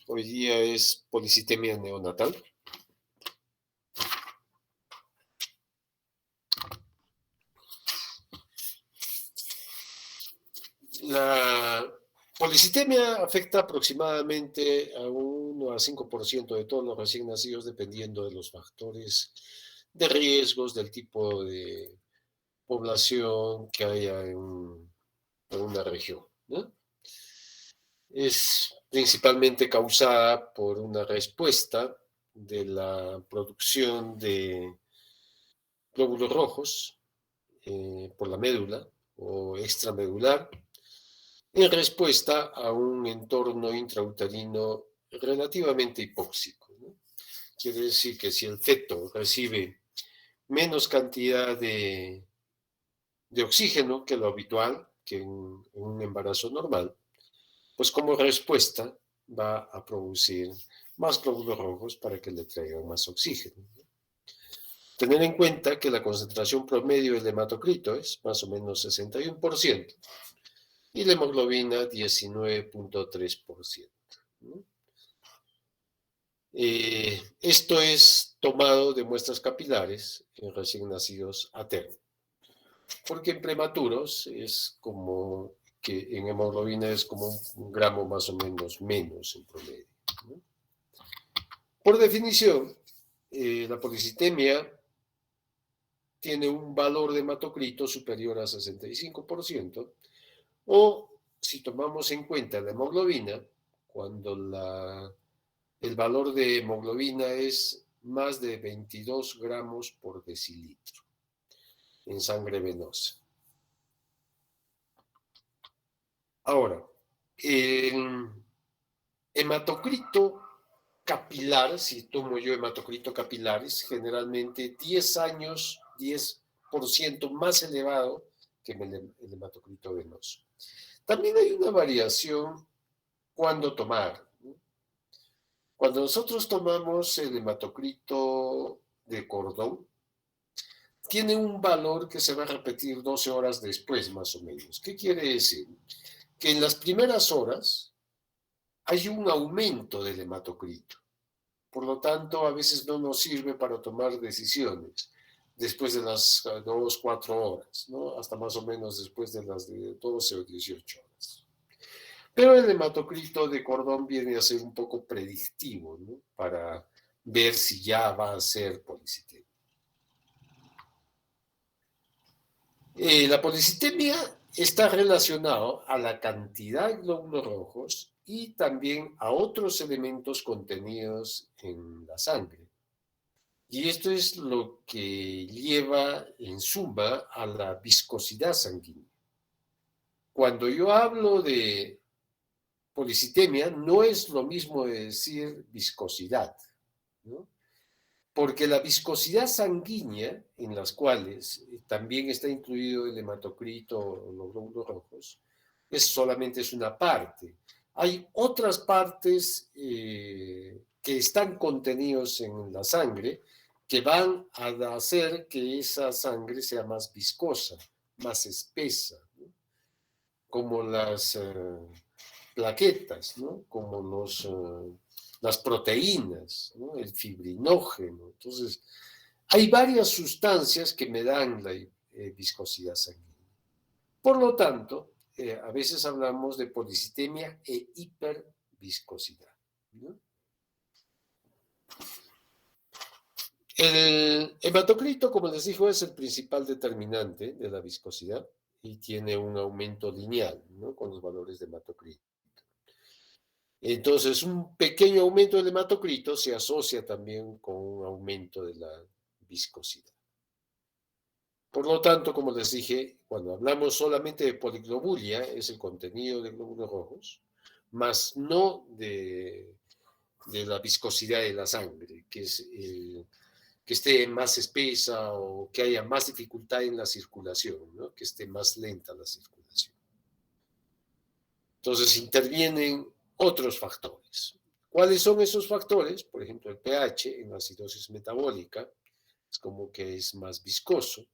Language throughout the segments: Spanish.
Hoy día es policitemia neonatal. La policitemia afecta aproximadamente a 1 al 5% de todos los recién nacidos, dependiendo de los factores de riesgos, del tipo de población que haya en una región, ¿no? Es principalmente causada por una respuesta de la producción de glóbulos rojos por la médula o extramedular en respuesta a un entorno intrauterino relativamente hipóxico, ¿no? Quiere decir que si el feto recibe menos cantidad de oxígeno que lo habitual, que en un embarazo normal, pues como respuesta va a producir más glóbulos rojos para que le traigan más oxígeno. Tener en cuenta que la concentración promedio del hematocrito es más o menos 61% y la hemoglobina 19,3%. ¿No? Esto es tomado de muestras capilares en recién nacidos a termo, porque en prematuros es como que en hemoglobina es como un gramo más o menos menos en promedio, ¿no? Por definición, la policitemia tiene un valor de hematocrito superior a 65%, o si tomamos en cuenta la hemoglobina, cuando el valor de hemoglobina es más de 22 gramos por decilitro en sangre venosa. Ahora, el hematocrito capilar, si tomo yo hematocrito capilar, es generalmente 10 años, 10% más elevado que el hematocrito venoso. También hay una variación cuando tomar. Cuando nosotros tomamos el hematocrito de cordón, tiene un valor que se va a repetir 12 horas después, más o menos. ¿Qué quiere decir? Que en las primeras horas hay un aumento del hematocrito. Por lo tanto, a veces no nos sirve para tomar decisiones después de las 2, 4 horas, ¿no? Hasta más o menos después de las de 12 o 18 horas. Pero el hematocrito de cordón viene a ser un poco predictivo, ¿no? Para ver si ya va a ser policitemia. La policitemia está relacionado a la cantidad de glóbulos rojos y también a otros elementos contenidos en la sangre. Y esto es lo que lleva en suma a la viscosidad sanguínea. Cuando yo hablo de policitemia, no es lo mismo de decir viscosidad, ¿no? Porque la viscosidad sanguínea, en las cuales también está incluido el hematocrito o los glóbulos rojos, solamente es una parte. Hay otras partes que están contenidos en la sangre que van a hacer que esa sangre sea más viscosa, más espesa, ¿no? Como las plaquetas, ¿no? Como las proteínas, ¿no? El fibrinógeno. Entonces, hay varias sustancias que me dan la viscosidad sanguínea. Por lo tanto, a veces hablamos de policitemia e hiperviscosidad, ¿no? El hematocrito, como les digo, es el principal determinante de la viscosidad y tiene un aumento lineal, ¿no? Con los valores de hematocrito. Entonces, un pequeño aumento del hematocrito se asocia también con un aumento de la viscosidad. Por lo tanto, como les dije, cuando hablamos solamente de poliglobulia, es el contenido de glóbulos rojos, más no de la viscosidad de la sangre, que es que esté más espesa o que haya más dificultad en la circulación, ¿no? Que esté más lenta la circulación. Entonces intervienen otros factores. ¿Cuáles son esos factores? Por ejemplo, el pH en la acidosis metabólica es como que es más viscoso.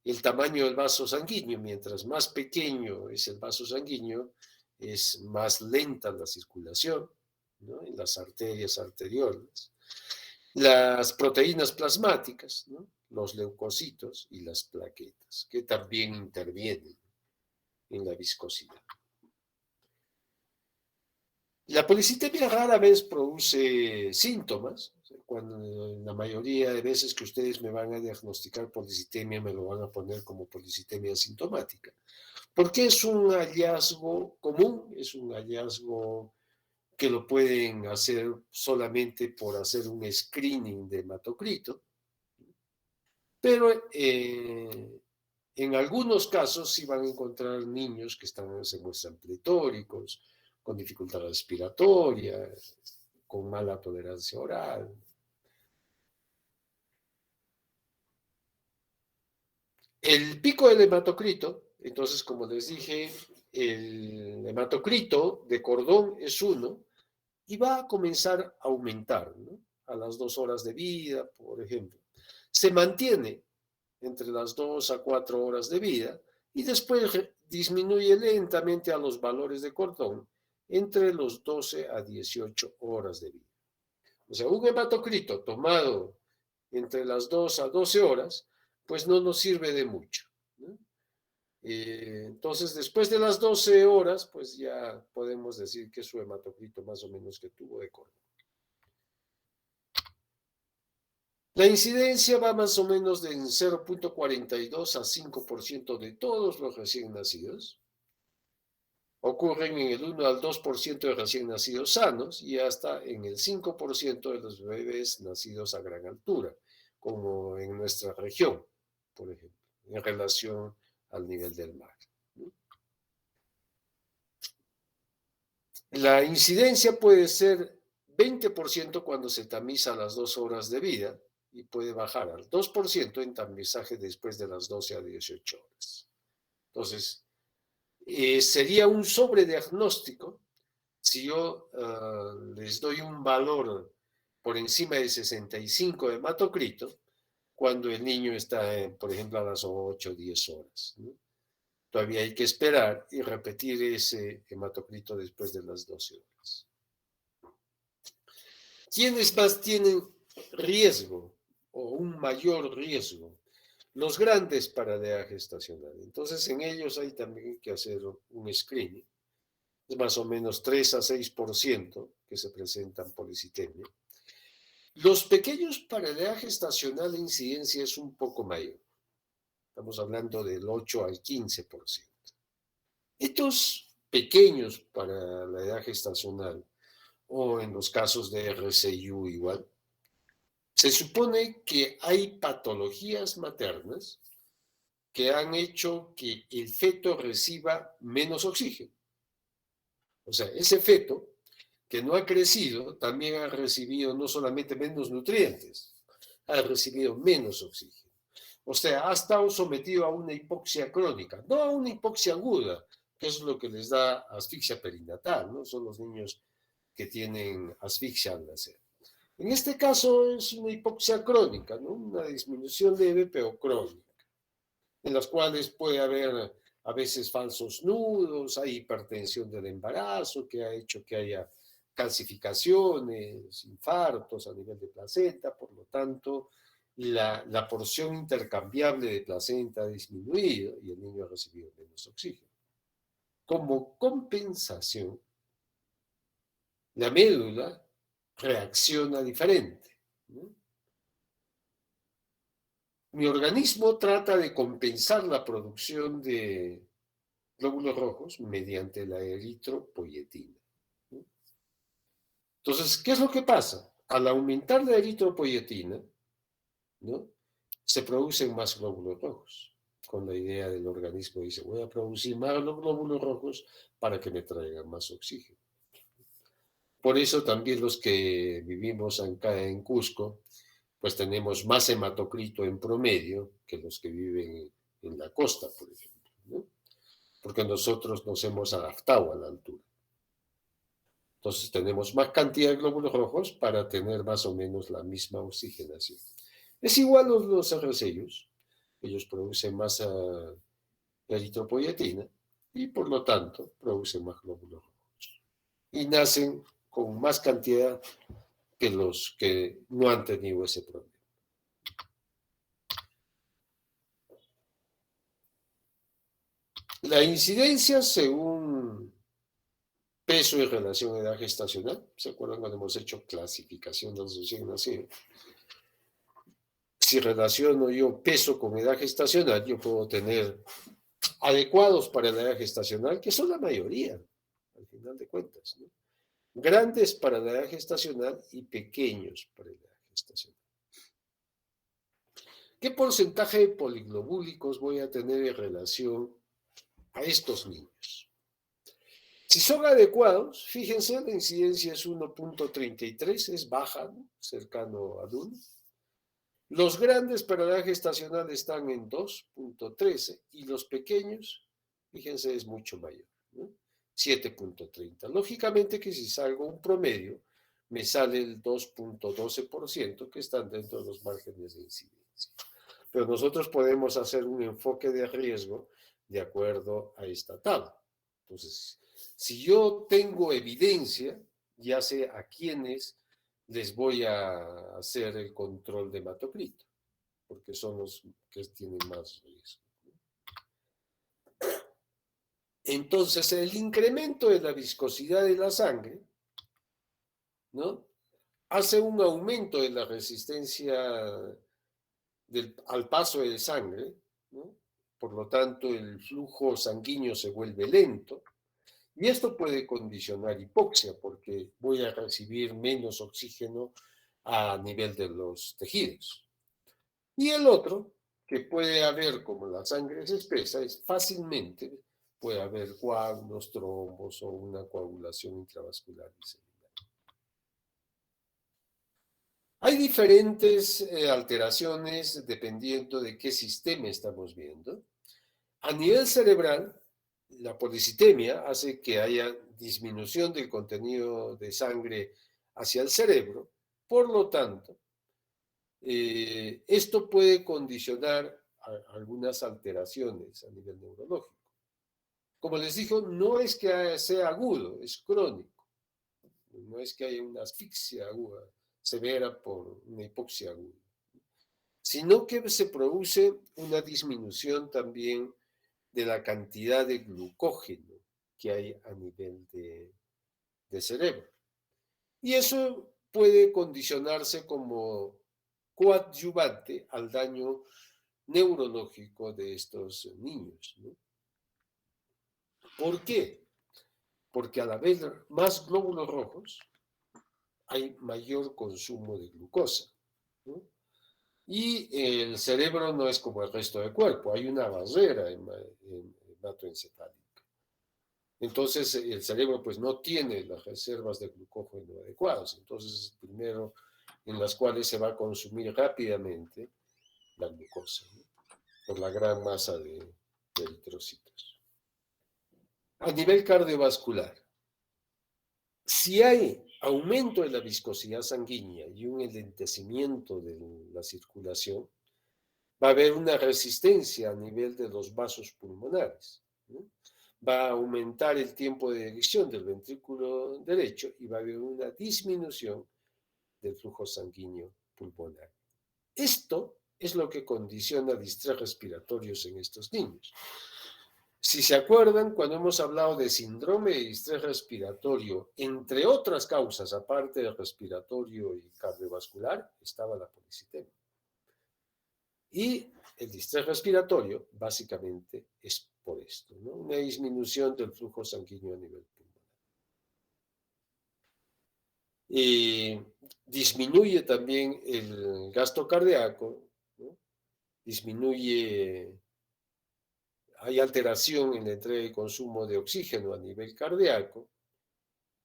El tamaño del vaso sanguíneo, mientras más pequeño es el vaso sanguíneo, es más lenta la circulación, ¿no? En las arterias arteriolas, las proteínas plasmáticas, ¿no? Los leucocitos y las plaquetas, que también intervienen en la viscosidad. La policitemia rara vez produce síntomas. Cuando en la mayoría de veces que ustedes me van a diagnosticar policitemia, me lo van a poner como policitemia asintomática. Porque es un hallazgo común, es un hallazgo que lo pueden hacer solamente por hacer un screening de hematocrito, pero en algunos casos sí van a encontrar niños que se muestran pletóricos, con dificultad respiratoria, con mala tolerancia oral. El pico del hematocrito, entonces, como les dije, el hematocrito de cordón es 1 y va a comenzar a aumentar, ¿no? A las 2 horas de vida, por ejemplo. Se mantiene entre las 2 a 4 horas de vida y después disminuye lentamente a los valores de cordón entre los 12 a 18 horas de vida. O sea, un hematocrito tomado entre las 2 a 12 horas, pues no nos sirve de mucho, ¿no? Entonces, después de las 12 horas, pues ya podemos decir que es su hematocrito más o menos que tuvo de cordón. La incidencia va más o menos de 0,42 a 5% de todos los recién nacidos. Ocurren en el 1 al 2% de recién nacidos sanos y hasta en el 5% de los bebés nacidos a gran altura, como en nuestra región, por ejemplo, en relación al nivel del mar. La incidencia puede ser 20% cuando se tamiza a las 2 horas de vida y puede bajar al 2% en tamizaje después de las 12 a 18 horas. Entonces, sería un sobrediagnóstico si yo les doy un valor por encima de 65 de hematocrito cuando el niño está, por ejemplo, a las 8 o 10 horas, ¿no? Todavía hay que esperar y repetir ese hematocrito después de las 12 horas. ¿Quiénes más tienen riesgo o un mayor riesgo? Los grandes para edad gestacional. Entonces, en ellos hay también que hacer un screening. Es más o menos 3 a 6% que se presentan policitemia. Los pequeños para edad gestacional la incidencia es un poco mayor. Estamos hablando del 8 al 15%. Estos pequeños para la edad gestacional, o en los casos de RCIU igual, se supone que hay patologías maternas que han hecho que el feto reciba menos oxígeno. O sea, ese feto que no ha crecido también ha recibido no solamente menos nutrientes, ha recibido menos oxígeno. O sea, ha estado sometido a una hipoxia crónica, no a una hipoxia aguda, que es lo que les da asfixia perinatal, ¿no? Son los niños que tienen asfixia al nacer. En este caso es una hipoxia crónica, ¿no? Una disminución leve pero crónica, en las cuales puede haber a veces falsos nudos, hay hipertensión del embarazo que ha hecho que haya calcificaciones, infartos a nivel de placenta, por lo tanto, la porción intercambiable de placenta ha disminuido y el niño ha recibido menos oxígeno. Como compensación, la médula reacciona diferente, ¿no? Mi organismo trata de compensar la producción de glóbulos rojos mediante la eritropoyetina, ¿no? Entonces, ¿qué es lo que pasa? Al aumentar la eritropoyetina, ¿no? Se producen más glóbulos rojos, con la idea del organismo dice, voy a producir más glóbulos rojos para que me traigan más oxígeno. Por eso también los que vivimos acá en Cusco, pues tenemos más hematocrito en promedio que los que viven en la costa, por ejemplo, ¿no? Porque nosotros nos hemos adaptado a la altura. Entonces tenemos más cantidad de glóbulos rojos para tener más o menos la misma oxigenación. Es igual los RCIUs, ellos producen más eritropoyetina y por lo tanto producen más glóbulos rojos. Y nacen con más cantidad que los que no han tenido ese problema. La incidencia según peso en relación a edad gestacional, ¿se acuerdan cuando hemos hecho clasificación de los recién nacidos? Si relaciono yo peso con edad gestacional, yo puedo tener adecuados para la edad gestacional, que son la mayoría, al final de cuentas, ¿no? Grandes para la edad gestacional y pequeños para la edad gestacional. ¿Qué porcentaje de poliglobúlicos voy a tener en relación a estos niños? Si son adecuados, fíjense, la incidencia es 1.33, es baja, ¿no? Cercano al 1. Los grandes para la edad gestacional están en 2.13 y los pequeños, fíjense, es mucho mayor, ¿no? 7.30. Lógicamente que si salgo un promedio, me sale el 2.12% que están dentro de los márgenes de incidencia. Pero nosotros podemos hacer un enfoque de riesgo de acuerdo a esta tabla. Entonces, si yo tengo evidencia, ya sé a quiénes les voy a hacer el control de hematocrito, porque son los que tienen más riesgo. Entonces, el incremento de la viscosidad de la sangre, ¿no?, hace un aumento de la resistencia al paso de sangre, ¿no? Por lo tanto, el flujo sanguíneo se vuelve lento. Y esto puede condicionar hipoxia porque voy a recibir menos oxígeno a nivel de los tejidos. Y el otro, que puede haber, como la sangre es espesa, es fácilmente puede haber coágulos, trombos o una coagulación intravascular diseminada. Hay diferentes alteraciones dependiendo de qué sistema estamos viendo. A nivel cerebral, la policitemia hace que haya disminución del contenido de sangre hacia el cerebro. Por lo tanto, esto puede condicionar algunas alteraciones a nivel neurológico. Como les digo, no es que sea agudo, es crónico. No es que haya una asfixia aguda severa por una hipoxia aguda, sino que se produce una disminución también de la cantidad de glucógeno que hay a nivel de cerebro. Y eso puede condicionarse como coadyuvante al daño neurológico de estos niños, ¿no? ¿Por qué? Porque al haber más glóbulos rojos, hay mayor consumo de glucosa, ¿no? Y el cerebro no es como el resto del cuerpo, hay una barrera hematoencefálica. Entonces el cerebro pues no tiene las reservas de glucógeno adecuadas, entonces primero en las cuales se va a consumir rápidamente la glucosa, ¿no?, por la gran masa de eritrocitos. A nivel cardiovascular, si hay aumento de la viscosidad sanguínea y un enlentecimiento de la circulación, va a haber una resistencia a nivel de los vasos pulmonares, ¿no? Va a aumentar el tiempo de eyección del ventrículo derecho y va a haber una disminución del flujo sanguíneo pulmonar. Esto es lo que condiciona distrés respiratorios en estos niños. Si se acuerdan, cuando hemos hablado de síndrome de distrés respiratorio, entre otras causas, aparte del respiratorio y cardiovascular, estaba la policitemia. Y el distrés respiratorio, básicamente, es por esto, ¿no?, una disminución del flujo sanguíneo a nivel pulmonar. Disminuye también el gasto cardíaco, ¿no? Disminuye, hay alteración en la entrega y consumo de oxígeno a nivel cardíaco.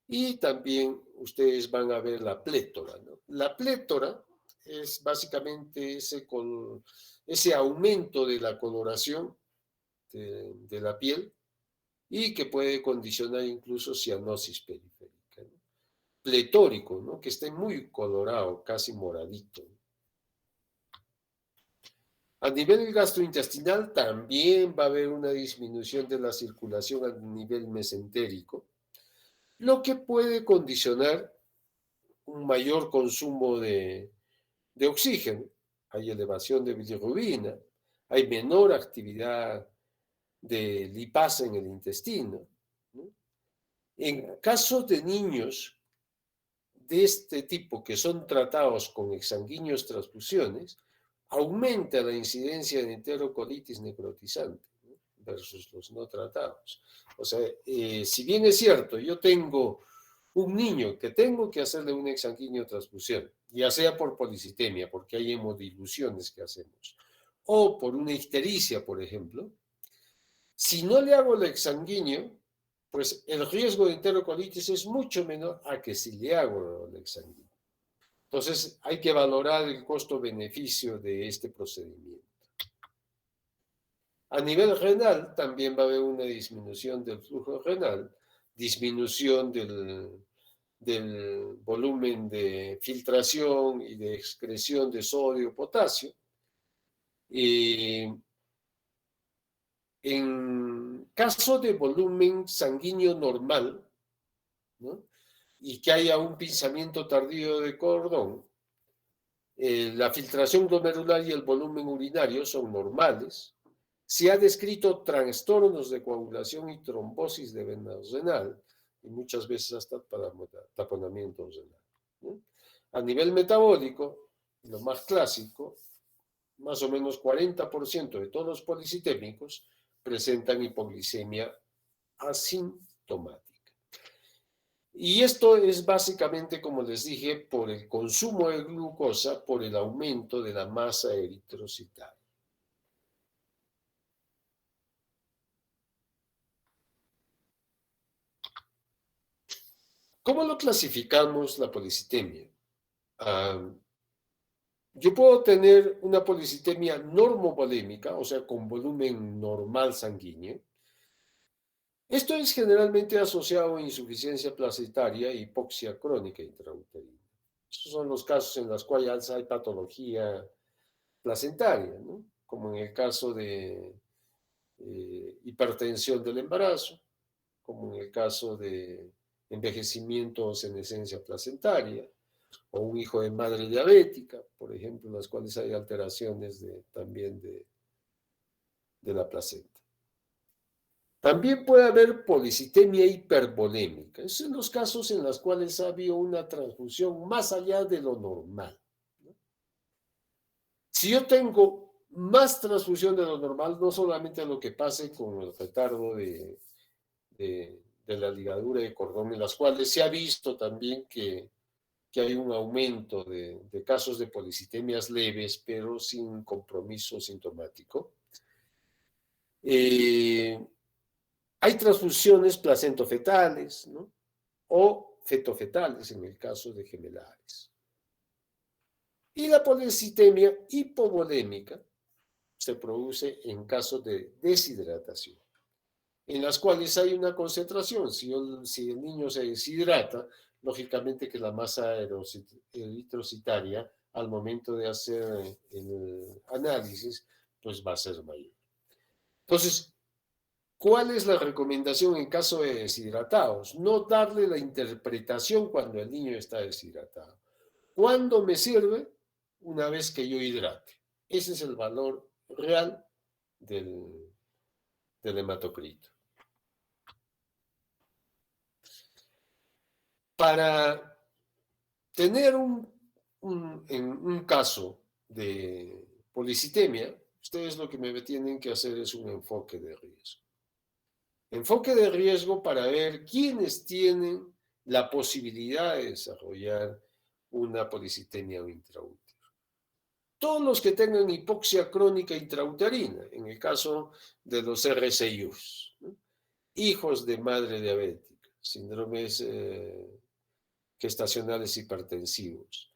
Y también ustedes van a ver la plétora, ¿no? La plétora es básicamente ese aumento de la coloración de la piel y que puede condicionar incluso cianosis periférica, ¿no? Pletórico, ¿no?, que esté muy colorado, casi moradito. A nivel gastrointestinal también va a haber una disminución de la circulación a nivel mesentérico lo que puede condicionar un mayor consumo de oxígeno. Hay elevación de bilirrubina, hay menor actividad de lipasa en el intestino, ¿no? En caso de niños de este tipo que son tratados con exsanguíneos transfusiones, aumenta la incidencia de enterocolitis necrotizante, ¿no? Versus los no tratados. O sea, si bien es cierto, yo tengo un niño que tengo que hacerle un exsanguíneo transfusión, ya sea por policitemia, porque hay hemodiluciones que hacemos, o por una ictericia, por ejemplo, si no le hago el exsanguíneo, pues el riesgo de enterocolitis es mucho menor a que si le hago el exsanguíneo. Entonces, hay que valorar el costo-beneficio de este procedimiento. A nivel renal, también va a haber una disminución del flujo renal, disminución del volumen de filtración y de excreción de sodio, potasio. En caso de volumen sanguíneo normal, ¿no? Y que haya un pinzamiento tardío de cordón, la filtración glomerular y el volumen urinario son normales. Se ha descrito trastornos de coagulación y trombosis de vena renal, y muchas veces hasta para taponamiento renal, ¿no? A nivel metabólico, lo más clásico, más o menos 40% de todos los policitémicos presentan hipoglicemia asintomática. Y esto es básicamente, como les dije, por el consumo de glucosa, por el aumento de la masa eritrocitaria. ¿Cómo lo clasificamos la policitemia? Yo puedo tener una policitemia normovolémica, o sea, con volumen normal sanguíneo. Esto es generalmente asociado a insuficiencia placentaria e hipoxia crónica intrauterina. Estos son los casos en los cuales hay patología placentaria, ¿no? Como en el caso de hipertensión del embarazo, como en el caso de envejecimiento o senescencia placentaria, o un hijo de madre diabética, por ejemplo, en las cuales hay alteraciones también de la placenta. También puede haber policitemia hipervolémica. Esos son los casos en los cuales ha habido una transfusión más allá de lo normal, ¿no? Si yo tengo más transfusión de lo normal, no solamente lo que pase con el retardo de la ligadura de cordón, en las cuales se ha visto también que hay un aumento de casos de policitemias leves, pero sin compromiso sintomático. Hay transfusiones placentofetales, ¿no? O fetofetales en el caso de gemelares. Y la policitemia hipovolémica se produce en casos de deshidratación, en las cuales hay una concentración. Si el niño se deshidrata, lógicamente que la masa eritrocitaria al momento de hacer el análisis, pues va a ser mayor. Entonces, ¿cuál es la recomendación en caso de deshidratados? No darle la interpretación cuando el niño está deshidratado. ¿Cuándo me sirve? Una vez que yo hidrate. Ese es el valor real del hematocrito. Para tener en un caso de policitemia, ustedes lo que me tienen que hacer es un enfoque de riesgo. Enfoque de riesgo para ver quiénes tienen la posibilidad de desarrollar una policitemia intraútero. Todos los que tengan hipoxia crónica intrauterina, en el caso de los RCIUs, ¿no? Hijos de madre diabética, síndromes gestacionales hipertensivos,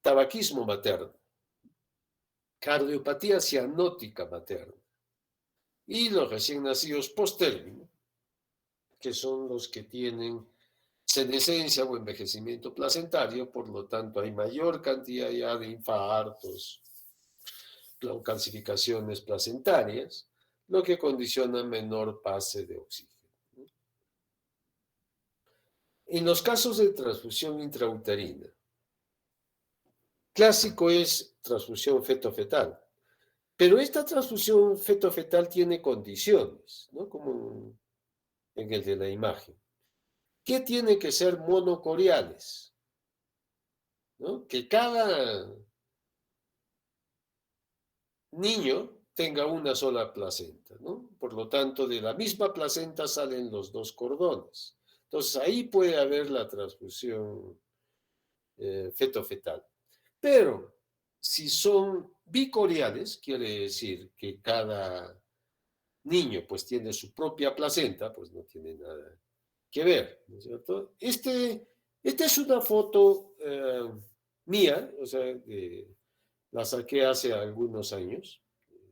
tabaquismo materno, cardiopatía cianótica materna y los recién nacidos postérmino, que son los que tienen senescencia o envejecimiento placentario, por lo tanto hay mayor cantidad ya de infartos o calcificaciones placentarias, lo que condiciona menor pase de oxígeno. En los casos de transfusión intrauterina, clásico es transfusión feto-fetal, pero esta transfusión feto-fetal tiene condiciones, ¿no? Como en el de la imagen. ¿Qué tiene que ser monocoriales? ¿No? Que cada niño tenga una sola placenta, ¿no? Por lo tanto, de la misma placenta salen los dos cordones. Entonces, ahí puede haber la transfusión feto-fetal. Pero, si son bicoriales, quiere decir que cada niño pues tiene su propia placenta, pues no tiene nada que ver, ¿no es cierto? Esta es una foto mía, o sea, la saqué hace algunos años.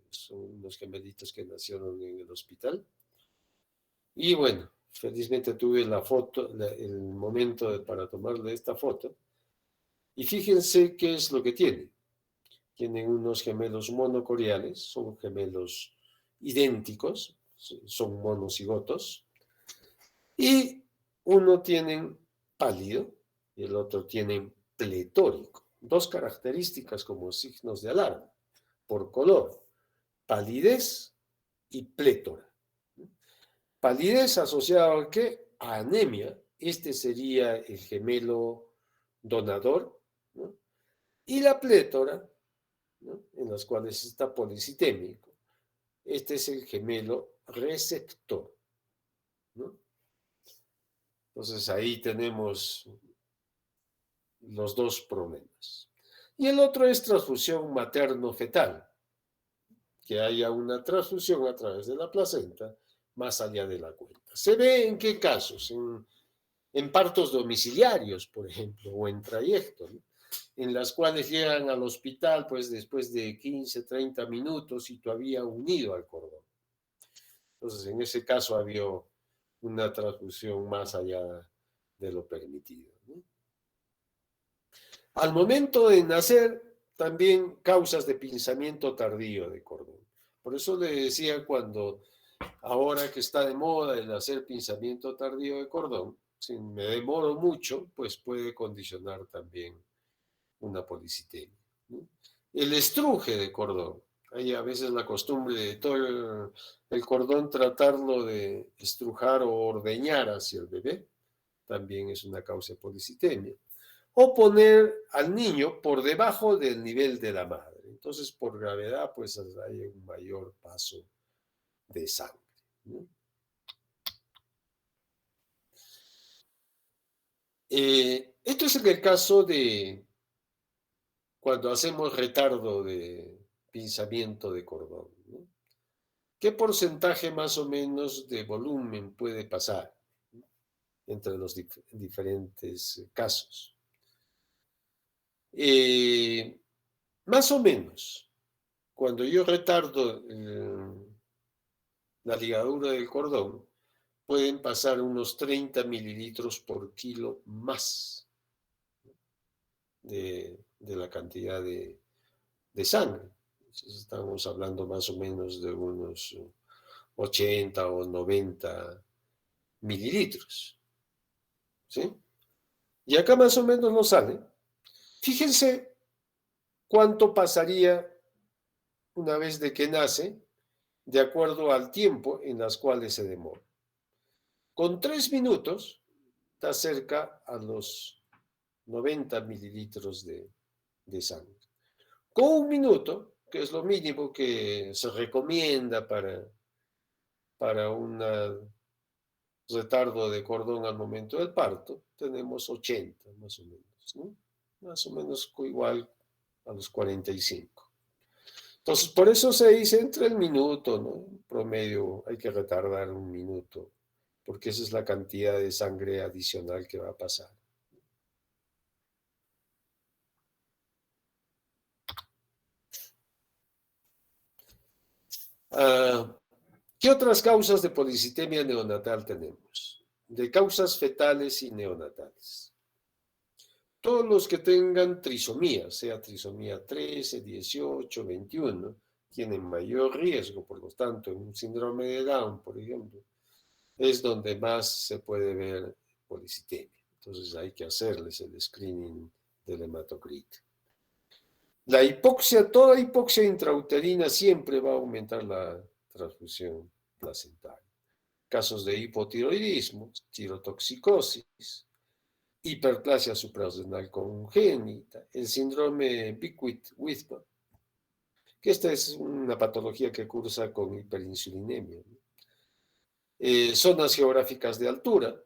Son unos gemelitos que nacieron en el hospital. Y bueno, felizmente tuve la foto, el momento para tomarle esta foto. Y fíjense qué es lo que tiene. Tienen unos gemelos monocoriales, son gemelos idénticos, son monocigotos. Y uno tiene pálido y el otro tiene pletórico. Dos características como signos de alarma, por color, palidez y plétora. Palidez asociada a qué? A anemia. Este sería el gemelo donador, ¿no? Y la plétora, ¿no? En las cuales está policitémico. Este es el gemelo receptor, ¿no? Entonces ahí tenemos los dos problemas. Y el otro es transfusión materno-fetal, que haya una transfusión a través de la placenta más allá de la cuenta. ¿Se ve en qué casos? En partos domiciliarios, por ejemplo, o en trayecto, ¿no? En las cuales llegan al hospital pues después de 15, 30 minutos y todavía unido al cordón. Entonces, en ese caso había una transfusión más allá de lo permitido, ¿no? Al momento de nacer, también causas de pinzamiento tardío de cordón. Por eso le decía cuando, ahora que está de moda el hacer pinzamiento tardío de cordón, si me demoro mucho, pues puede condicionar también una policitemia, ¿no? El estruje de cordón. Hay a veces la costumbre de todo el cordón tratarlo de estrujar o ordeñar hacia el bebé. También es una causa de policitemia. O poner al niño por debajo del nivel de la madre. Entonces, por gravedad, pues hay un mayor paso de sangre, ¿no? Esto es en el caso de cuando hacemos retardo de pinzamiento de cordón, ¿no? ¿Qué porcentaje más o menos de volumen puede pasar, ¿no?, entre los diferentes casos? Más o menos, cuando yo retardo la ligadura del cordón, pueden pasar unos 30 mililitros por kilo más de la cantidad de sangre. Entonces, estamos hablando más o menos de unos 80 o 90 mililitros, ¿sí? Y acá más o menos nos sale. Fíjense cuánto pasaría una vez de que nace, de acuerdo al tiempo en las cuales se demora. Con 3 minutos está cerca a los 90 mililitros de sangre. Con 1 minuto, que es lo mínimo que se recomienda para un retardo de cordón al momento del parto, tenemos 80 más o menos, ¿no? Más o menos igual a los 45. Entonces, por eso se dice entre el minuto, ¿no? En promedio hay que retardar 1 minuto, porque esa es la cantidad de sangre adicional que va a pasar. Ah, ¿qué otras causas de policitemia neonatal tenemos? De causas fetales y neonatales. Todos los que tengan trisomía, sea trisomía 13, 18, 21, tienen mayor riesgo. Por lo tanto, en un síndrome de Down, por ejemplo, es donde más se puede ver policitemia. Entonces hay que hacerles el screening del hematocrito. La hipoxia, toda hipoxia intrauterina siempre va a aumentar la transfusión placentaria. Casos de hipotiroidismo, tirotoxicosis, hiperplasia suprarrenal congénita, el síndrome Beckwith-Wisman, que esta es una patología que cursa con hiperinsulinemia. Zonas geográficas de altura,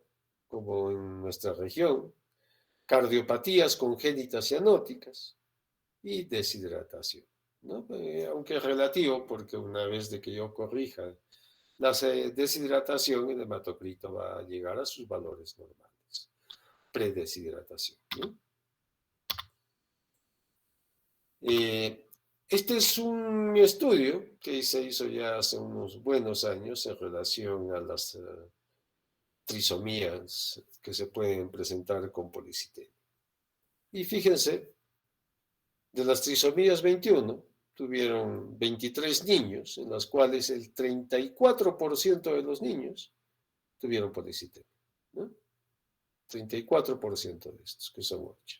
como en nuestra región, cardiopatías congénitas cianóticas y deshidratación, ¿no? Aunque es relativo, porque una vez de que yo corrija la deshidratación, el hematocrito va a llegar a sus valores normales, predeshidratación, ¿no? Este es un estudio que se hizo ya hace unos buenos años en relación a las trisomías que se pueden presentar con policitemia. Y fíjense, de las trisomías 21, tuvieron 23 niños, en los cuales el 34% de los niños tuvieron policitemia, ¿no? 34% de estos, que son 8.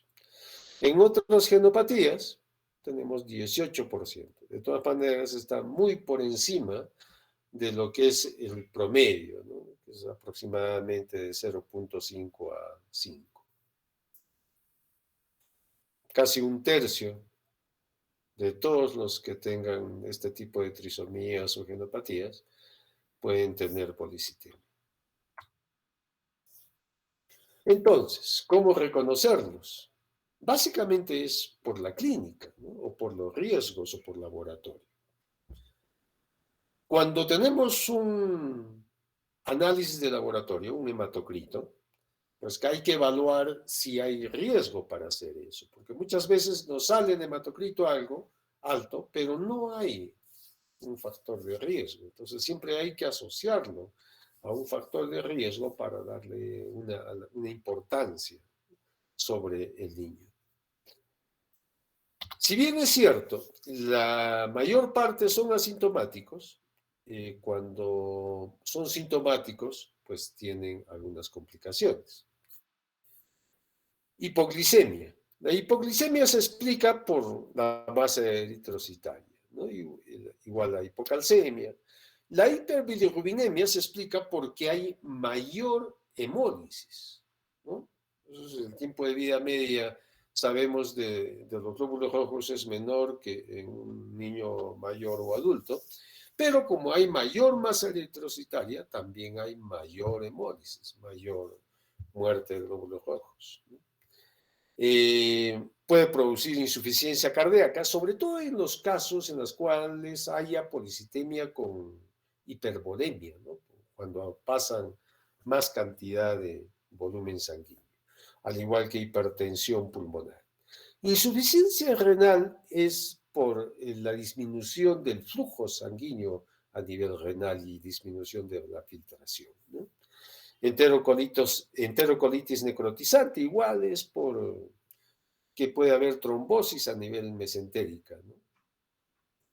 En otras genopatías tenemos 18%. De todas maneras, está muy por encima de lo que es el promedio, ¿no? Que es aproximadamente de 0.5 a 5. Casi un tercio de todos los que tengan este tipo de trisomías o genopatías pueden tener policitemia. Entonces, ¿cómo reconocerlos? Básicamente es por la clínica, ¿no? O por los riesgos o por laboratorio. Cuando tenemos un análisis de laboratorio, un hematocrito, pues que hay que evaluar si hay riesgo para hacer eso, porque muchas veces nos sale el hematocrito algo alto, pero no hay un factor de riesgo. Entonces siempre hay que asociarlo a un factor de riesgo para darle una importancia sobre el niño. Si bien es cierto, la mayor parte son asintomáticos, cuando son sintomáticos, pues tienen algunas complicaciones. Hipoglicemia. La hipoglicemia se explica por la masa eritrocitaria, ¿no? Igual a hipocalcemia. La hiperbilirrubinemia se explica porque hay mayor hemólisis, ¿no? Entonces, el tiempo de vida media, sabemos, de los glóbulos rojos es menor que en un niño mayor o adulto, pero como hay mayor masa eritrocitaria, también hay mayor hemólisis, mayor muerte de glóbulos rojos, ¿no? Puede producir insuficiencia cardíaca, sobre todo en los casos en los cuales haya policitemia con hipervolemia, ¿no? Cuando pasan más cantidad de volumen sanguíneo, al igual que hipertensión pulmonar. Insuficiencia renal es por la disminución del flujo sanguíneo a nivel renal y disminución de la filtración, ¿no? Enterocolitis necrotizante igual es por que puede haber trombosis a nivel mesentérica, ¿no?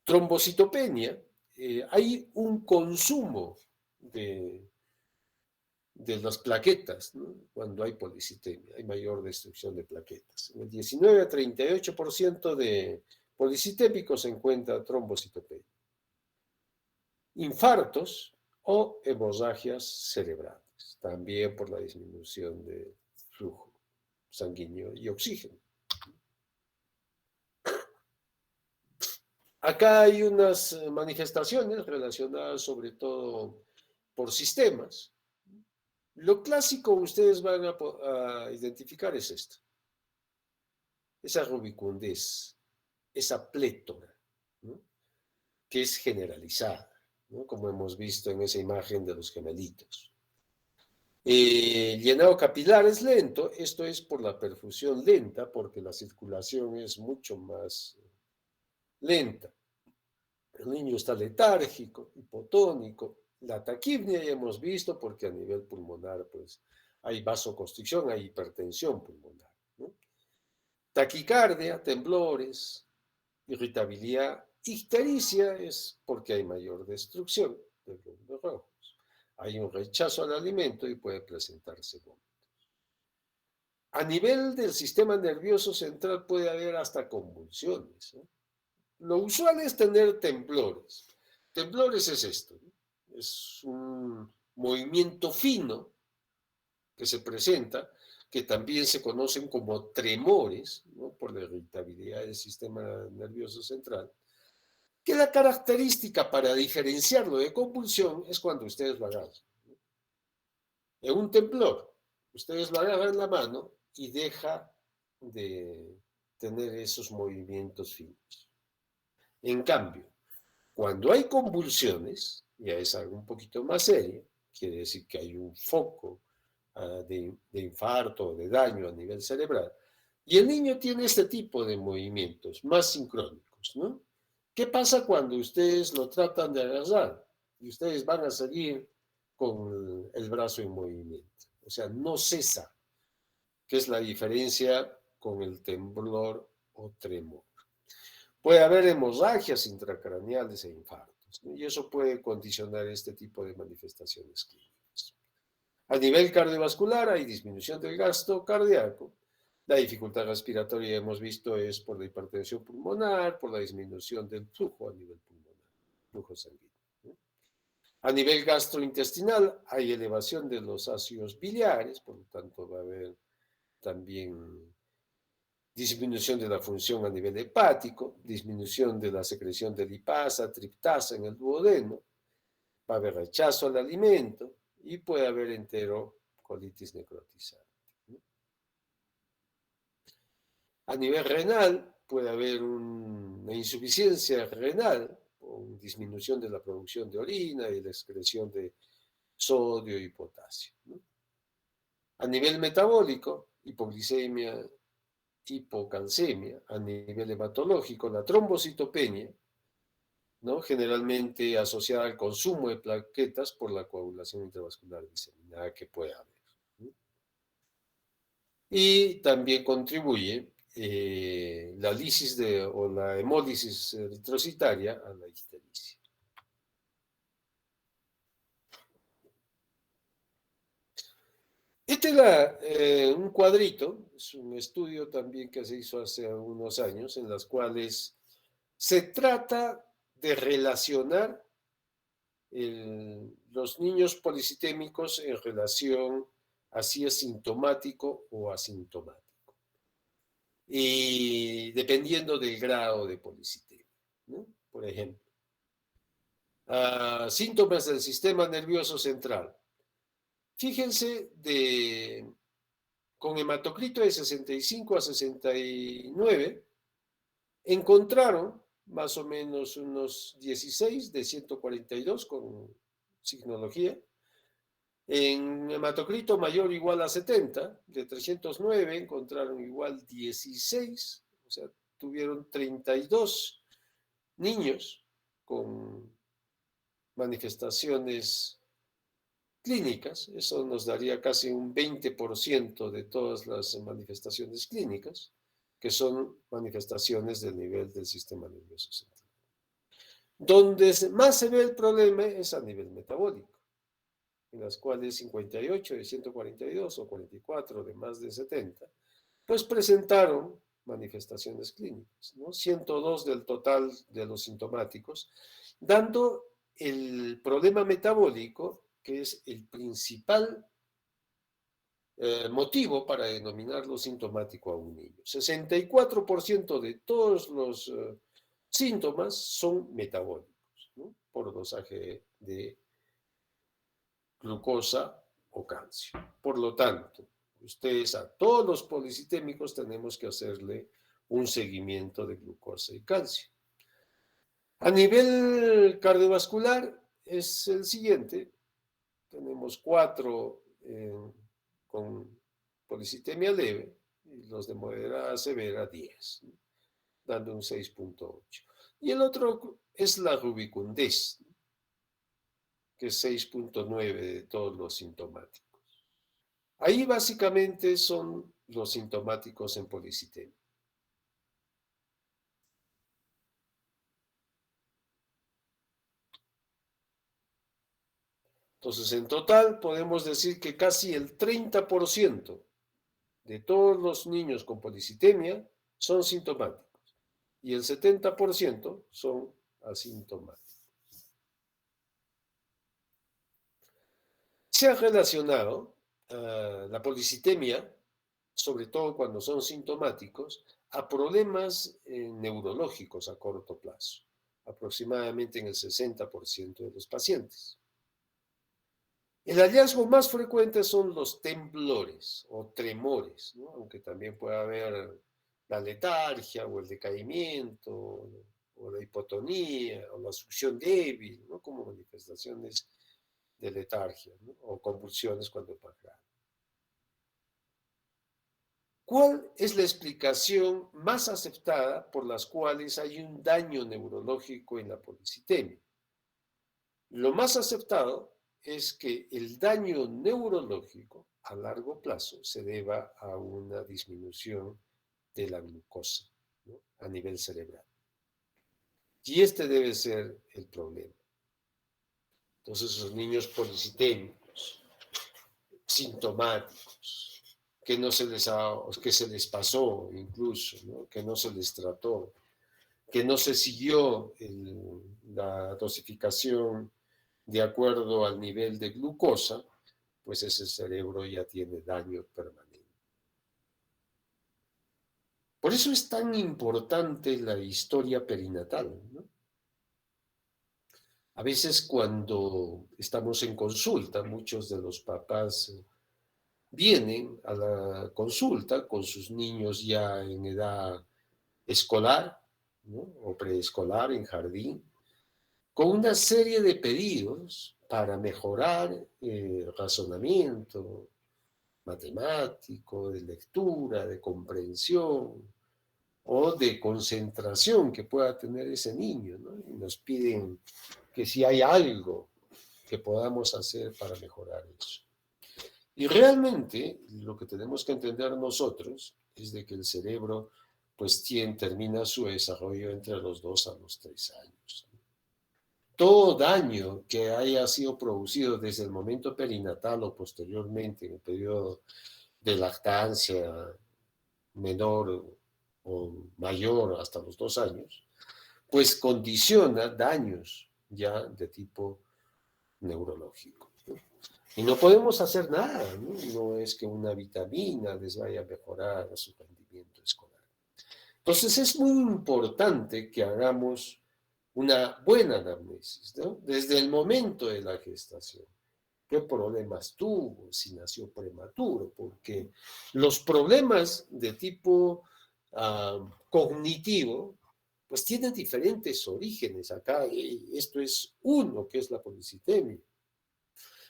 Trombocitopenia, hay un consumo de las plaquetas, ¿no? Cuando hay policitemia, hay mayor destrucción de plaquetas. En el 19 a 38% de policitémicos se encuentra trombocitopenia. Infartos o hemorragias cerebrales, también por la disminución de flujo sanguíneo y oxígeno. Acá hay unas manifestaciones relacionadas sobre todo por sistemas. Lo clásico ustedes van a identificar es esto, esa rubicundez, esa plétora, ¿no? Que es generalizada, ¿no? Como hemos visto en esa imagen de los gemelitos. Llenado capilar es lento, esto es por la perfusión lenta, porque la circulación es mucho más lenta. El niño está letárgico, hipotónico. La taquipnia ya hemos visto porque a nivel pulmonar pues hay vasoconstricción, hay hipertensión pulmonar, ¿no? Taquicardia, temblores, irritabilidad. Ictericia es porque hay mayor destrucción de glóbulos rojos. Hay un rechazo al alimento y puede presentarse vómito. A nivel del sistema nervioso central puede haber hasta convulsiones, ¿no? Lo usual es tener temblores. Temblores es esto, ¿no? Es un movimiento fino que se presenta, que también se conocen como tremores, ¿no? Por la irritabilidad del sistema nervioso central, que la característica para diferenciarlo de convulsión es cuando ustedes lo agarran. En un temblor, ustedes lo agarran en la mano y deja de tener esos movimientos finos. En cambio, cuando hay convulsiones, ya es algo un poquito más serio, quiere decir que hay un foco de infarto o de daño a nivel cerebral, y el niño tiene este tipo de movimientos más sincrónicos, ¿no? ¿Qué pasa cuando ustedes lo tratan de agarrar y ustedes van a seguir con el brazo en movimiento? O sea, no cesa, que es la diferencia con el temblor o tremor. Puede haber hemorragias intracraneales e infartos, ¿no? Y eso puede condicionar este tipo de manifestaciones clínicas. A nivel cardiovascular hay disminución del gasto cardíaco. La dificultad respiratoria, hemos visto, es por la hipertensión pulmonar, por la disminución del flujo a nivel pulmonar, flujo sanguíneo, ¿no? A nivel gastrointestinal hay elevación de los ácidos biliares, por lo tanto va a haber también disminución de la función a nivel hepático, disminución de la secreción de lipasa, triptasa en el duodeno, va a haber rechazo al alimento y puede haber enterocolitis necrotizante. A nivel renal puede haber una insuficiencia renal o disminución de la producción de orina y la excreción de sodio y potasio, ¿no? A nivel metabólico, hipoglicemia, hipocalcemia. A nivel hematológico, la trombocitopenia, ¿no? Generalmente asociada al consumo de plaquetas por la coagulación intravascular diseminada que puede haber, ¿no? Y también contribuye la lisis o la hemólisis eritrocitaria a la ictericia. Este era un cuadrito, es un estudio también que se hizo hace algunos años, en las cuales se trata de relacionar los niños policitémicos en relación a si es sintomático o asintomático, y dependiendo del grado de policitemia, ¿no? Por ejemplo, síntomas del sistema nervioso central. Fíjense, con hematocrito de 65 a 69, encontraron más o menos unos 16 de 142 con signología. En hematocrito mayor o igual a 70, de 309 encontraron igual 16, o sea, tuvieron 32 niños con manifestaciones clínicas. Eso nos daría casi un 20% de todas las manifestaciones clínicas, que son manifestaciones del nivel del sistema nervioso central. Donde más se ve el problema es a nivel metabólico, en las cuales 58 de 142 o 44 de más de 70, pues presentaron manifestaciones clínicas, ¿no? 102 del total de los sintomáticos, dando el problema metabólico, que es el principal motivo para denominarlo sintomático a un niño. 64% de todos los síntomas son metabólicos, ¿no? Por dosaje de glucosa o calcio. Por lo tanto, ustedes a todos los policitémicos tenemos que hacerle un seguimiento de glucosa y calcio. A nivel cardiovascular es el siguiente. Tenemos 4 con policitemia leve y los de moderada severa 10, ¿no? Dando un 6.8. Y el otro es la rubicundez, que es 6.9 de todos los sintomáticos. Ahí básicamente son los sintomáticos en policitemia. Entonces, en total podemos decir que casi el 30% de todos los niños con policitemia son sintomáticos y el 70% son asintomáticos. Se ha relacionado la policitemia, sobre todo cuando son sintomáticos, a problemas neurológicos a corto plazo, aproximadamente en el 60% de los pacientes. El hallazgo más frecuente son los temblores o tremores, ¿no? Aunque también puede haber la letargia o el decaimiento o la hipotonía o la succión débil, ¿no? Como manifestaciones de letargia, ¿no? O convulsiones cuando pasa. ¿Cuál es la explicación más aceptada por las cuales hay un daño neurológico en la policitemia? Lo más aceptado es que el daño neurológico a largo plazo se deba a una disminución de la glucosa, ¿no? A nivel cerebral. Y este debe ser el problema. Entonces, los niños policitémicos, sintomáticos, que se les pasó incluso, ¿no? Que no se les trató, que no se siguió la dosificación de acuerdo al nivel de glucosa, pues ese cerebro ya tiene daño permanente. Por eso es tan importante la historia perinatal, ¿no? A veces cuando estamos en consulta, muchos de los papás vienen a la consulta con sus niños ya en edad escolar, ¿no? O preescolar, en jardín, con una serie de pedidos para mejorar el razonamiento matemático, de lectura, de comprensión o de concentración que pueda tener ese niño, ¿no? Y nos piden que si hay algo que podamos hacer para mejorar eso. Y realmente lo que tenemos que entender nosotros es de que el cerebro pues termina su desarrollo entre los 2 a los 3 años. Todo daño que haya sido producido desde el momento perinatal o posteriormente en el periodo de lactancia menor o mayor hasta los 2 años, pues condiciona daños ya de tipo neurológico, ¿no? Y no podemos hacer nada, ¿no? No es que una vitamina les vaya a mejorar su rendimiento escolar. Entonces es muy importante que hagamos una buena anamnesis, ¿no? Desde el momento de la gestación. ¿Qué problemas tuvo? Si nació prematuro, porque los problemas de tipo cognitivo, pues tienen diferentes orígenes. Acá esto es uno, que es la policitemia.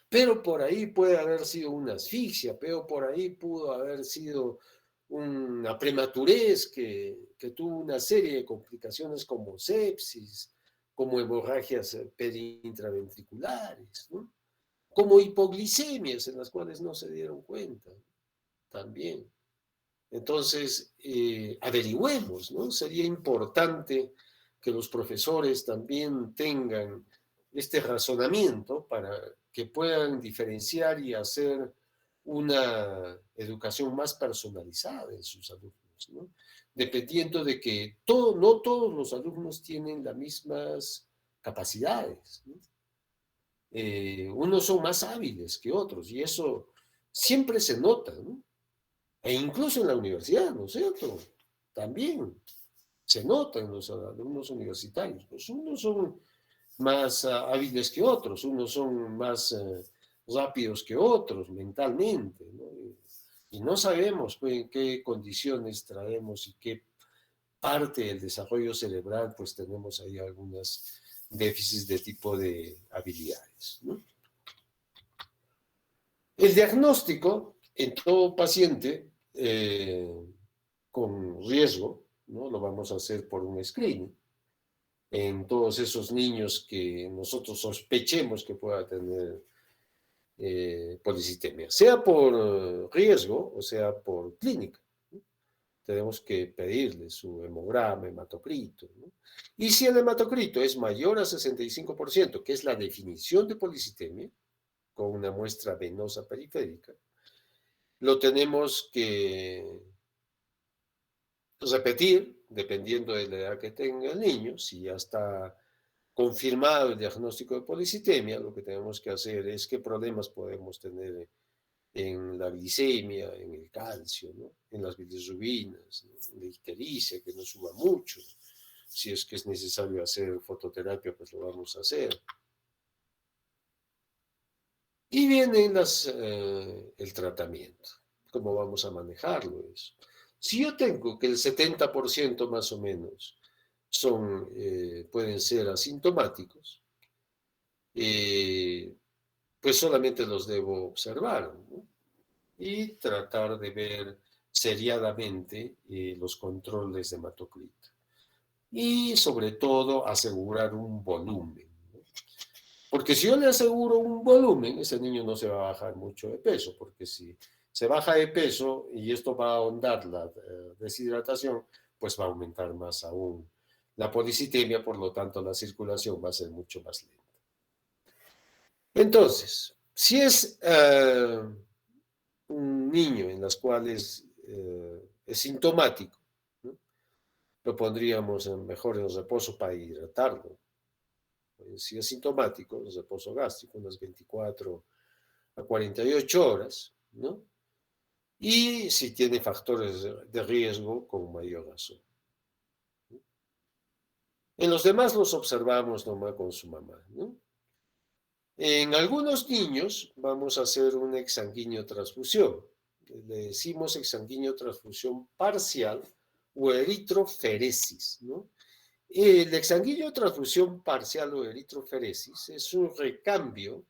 Pero por ahí puede haber sido una asfixia, pero por ahí pudo haber sido una prematurez que tuvo una serie de complicaciones como sepsis, como hemorragias perintraventriculares, ¿no? Como hipoglicemias en las cuales no se dieron cuenta también. Entonces, averigüemos, ¿no? Sería importante que los profesores también tengan este razonamiento para que puedan diferenciar y hacer una educación más personalizada en sus alumnos, ¿no? Dependiendo de que no todos los alumnos tienen las mismas capacidades, ¿no? Unos son más hábiles que otros y eso siempre se nota, ¿no? E incluso en la universidad, ¿no es cierto? También se nota en los alumnos universitarios. Pues unos son más hábiles que otros, unos son más rápidos que otros mentalmente, ¿no? Y no sabemos pues, en qué condiciones traemos y qué parte del desarrollo cerebral, pues tenemos ahí algunos déficits de tipo de habilidades, ¿no? El diagnóstico en todo paciente con riesgo, ¿no? Lo vamos a hacer por un screening en todos esos niños que nosotros sospechemos que pueda tener policitemia, sea por riesgo o sea por clínica, ¿no? Tenemos que pedirle su hemograma, hematocrito, ¿no? Y si el hematocrito es mayor a 65%, que es la definición de policitemia, con una muestra venosa periférica, lo tenemos que repetir, dependiendo de la edad que tenga el niño. Si ya está confirmado el diagnóstico de policitemia, lo que tenemos que hacer es qué problemas podemos tener en la glicemia, en el calcio, ¿no? En las bilirrubinas, ¿no? En la ictericia, que no suba mucho. Si es que es necesario hacer fototerapia, pues lo vamos a hacer. Y viene el tratamiento, cómo vamos a manejarlo eso. Si yo tengo que el 70% más o menos pueden ser asintomáticos, eh, pues solamente los debo observar, ¿no? Y tratar de ver seriadamente los controles de hematocrito. Y sobre todo asegurar un volumen, ¿no? Porque si yo le aseguro un volumen, ese niño no se va a bajar mucho de peso, porque si se baja de peso y esto va a ahondar la deshidratación, pues va a aumentar más aún la policitemia, por lo tanto la circulación va a ser mucho más lenta. Entonces, si es un niño en las cuales es sintomático, ¿no? Lo pondríamos mejor en reposo para hidratarlo. Si es sintomático, el reposo gástrico, unas 24 a 48 horas, ¿no? Y si tiene factores de riesgo, con mayor razón. En los demás los observamos nomás con su mamá, ¿no? En algunos niños vamos a hacer una exsanguíneo transfusión. Le decimos exsanguíneo transfusión parcial o eritroferesis, ¿no? El exsanguíneo transfusión parcial o eritroferesis es un recambio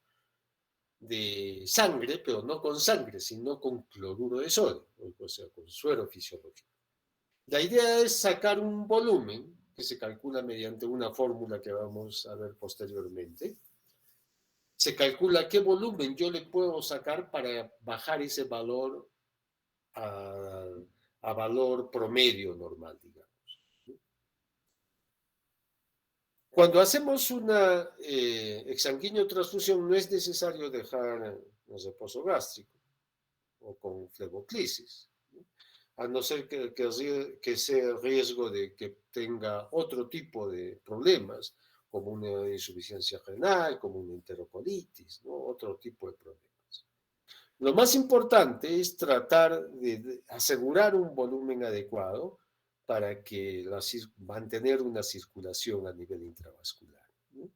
de sangre, pero no con sangre, sino con cloruro de sodio, o sea, con suero fisiológico. La idea es sacar un volumen que se calcula mediante una fórmula que vamos a ver posteriormente. Se calcula qué volumen yo le puedo sacar para bajar ese valor a, a valor promedio normal, digamos. Cuando hacemos una exsanguíneo transfusión no es necesario dejar el reposo gástrico o con fleboclisis, ¿no? A no ser que sea el riesgo de que tenga otro tipo de problemas, como una insuficiencia renal, como una enterocolitis, ¿no? Otro tipo de problemas. Lo más importante es tratar de asegurar un volumen adecuado para que mantener una circulación a nivel intravascular, ¿no?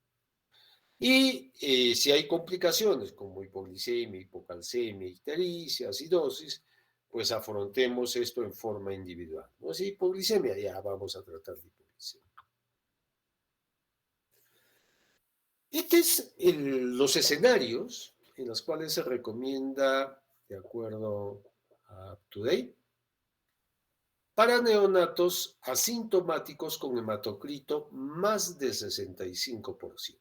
Y si hay complicaciones como hipoglicemia, hipocalcemia, ictericia, acidosis, pues afrontemos esto en forma individual, ¿no? Si hipoglicemia, ya vamos a tratar de hipoglicemia. Estos son los escenarios en los cuales se recomienda, de acuerdo a UpToDate, para neonatos asintomáticos con hematocrito más de 65%.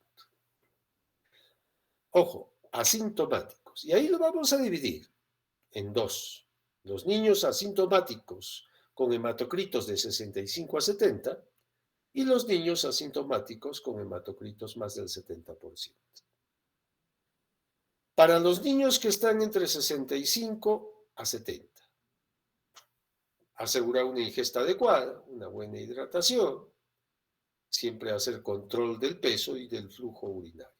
Ojo, asintomáticos. Y ahí lo vamos a dividir en dos. Los niños asintomáticos con hematocritos de 65 a 70 y los niños asintomáticos con hematocritos más del 70%. Para los niños que están entre 65 a 70, asegurar una ingesta adecuada, una buena hidratación, siempre hacer control del peso y del flujo urinario.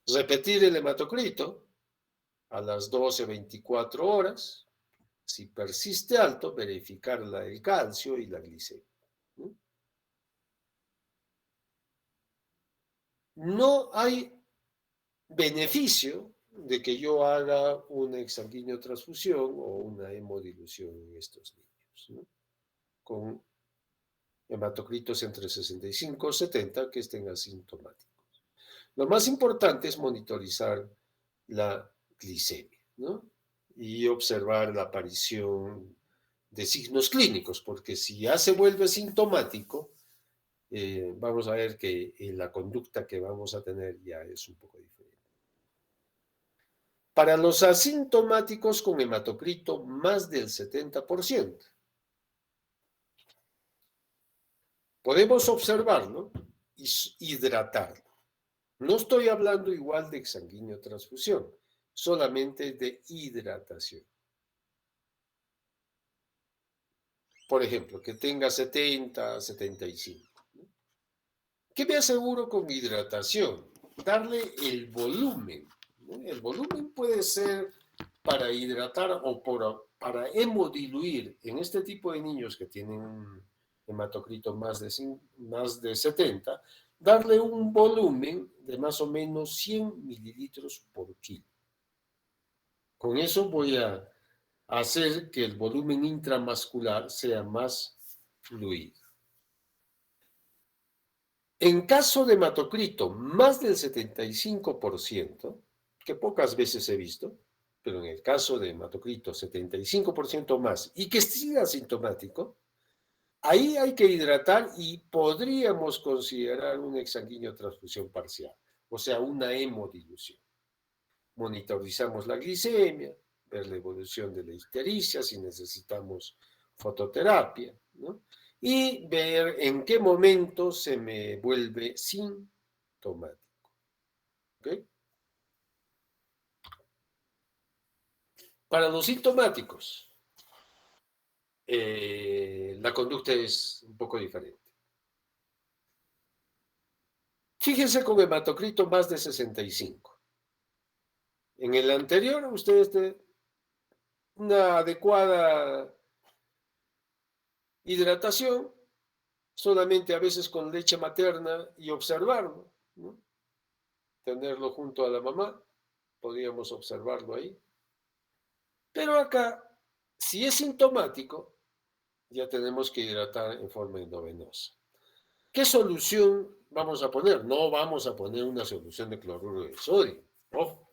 Repetir el hematocrito a las 12-24 horas. Si persiste alto, verificar el calcio y la glicemia. No hay beneficio de que yo haga una exsanguíneo transfusión o una hemodilución en estos niños, ¿no? Con hematocritos entre 65 y 70 que estén asintomáticos. Lo más importante es monitorizar la glicemia, ¿no? Y observar la aparición de signos clínicos, porque si ya se vuelve sintomático, vamos a ver que la conducta que vamos a tener ya es un poco diferente. Para los asintomáticos con hematocrito más del 70%, podemos observarlo y hidratarlo. No estoy hablando igual de exsanguíneo transfusión, solamente de hidratación. Por ejemplo, que tenga 70, 75. ¿Qué me aseguro con hidratación? Darle el volumen, ¿no? El volumen puede ser para hidratar o para hemodiluir en este tipo de niños que tienen un hematocrito más de 70, darle un volumen de más o menos 100 mililitros por kilo. Con eso voy a hacer que el volumen intramuscular sea más fluido. En caso de hematocrito más del 75%, que pocas veces he visto, pero en el caso de hematocrito 75% más y que siga asintomático, ahí hay que hidratar y podríamos considerar un exsanguíneo transfusión parcial, o sea, una hemodilución. Monitorizamos la glicemia, ver la evolución de la ictericia, si necesitamos fototerapia, ¿no? Y ver en qué momento se me vuelve sintomático. ¿Okay? Para los sintomáticos, la conducta es un poco diferente. Fíjense con hematocrito más de 65. En el anterior, ustedes tienen una adecuada hidratación, solamente a veces con leche materna y observarlo, ¿no? Tenerlo junto a la mamá, podríamos observarlo ahí. Pero acá, si es sintomático, ya tenemos que hidratar en forma endovenosa. ¿Qué solución vamos a poner? No vamos a poner una solución de cloruro de sodio. Ojo.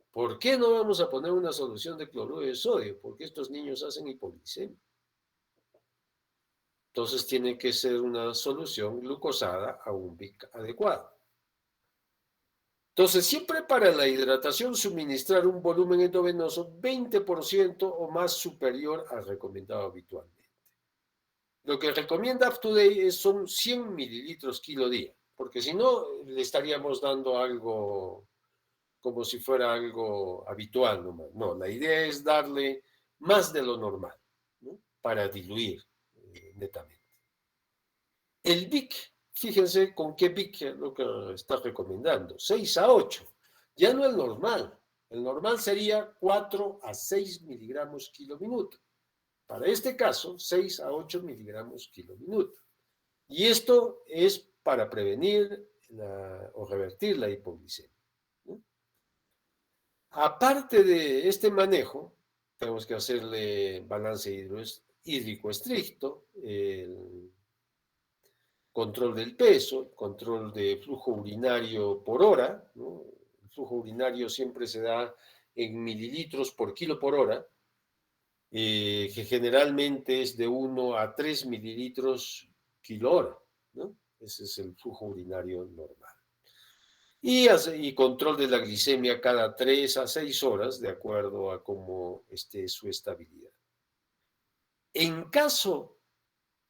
¿Por qué no vamos a poner una solución de cloruro de sodio? Porque estos niños hacen hipoglicemia. Entonces tiene que ser una solución glucosada a un BIC adecuado. Entonces, siempre para la hidratación suministrar un volumen endovenoso 20% o más superior al recomendado habitualmente. Lo que recomienda UpToDate son 100 mililitros kilo día, porque si no, le estaríamos dando algo como si fuera algo habitual nomás. No, la idea es darle más de lo normal, ¿no? Para diluir netamente. El BIC, fíjense con qué BIC es lo que está recomendando, 6 a 8, ya no el normal. El normal sería 4 a 6 miligramos kilo minuto. Para este caso, 6 a 8 miligramos kilo minuto. Y esto es para prevenir o revertir la hipoglicemia, ¿no? Aparte de este manejo, tenemos que hacerle balance hídrico estricto, el control del peso, control de flujo urinario por hora, ¿no? El flujo urinario siempre se da en mililitros por kilo por hora, que generalmente es de 1 a 3 mililitros kilo hora, ¿no? Ese es el flujo urinario normal. Y control de la glicemia cada 3 a 6 horas, de acuerdo a cómo esté su estabilidad. En caso,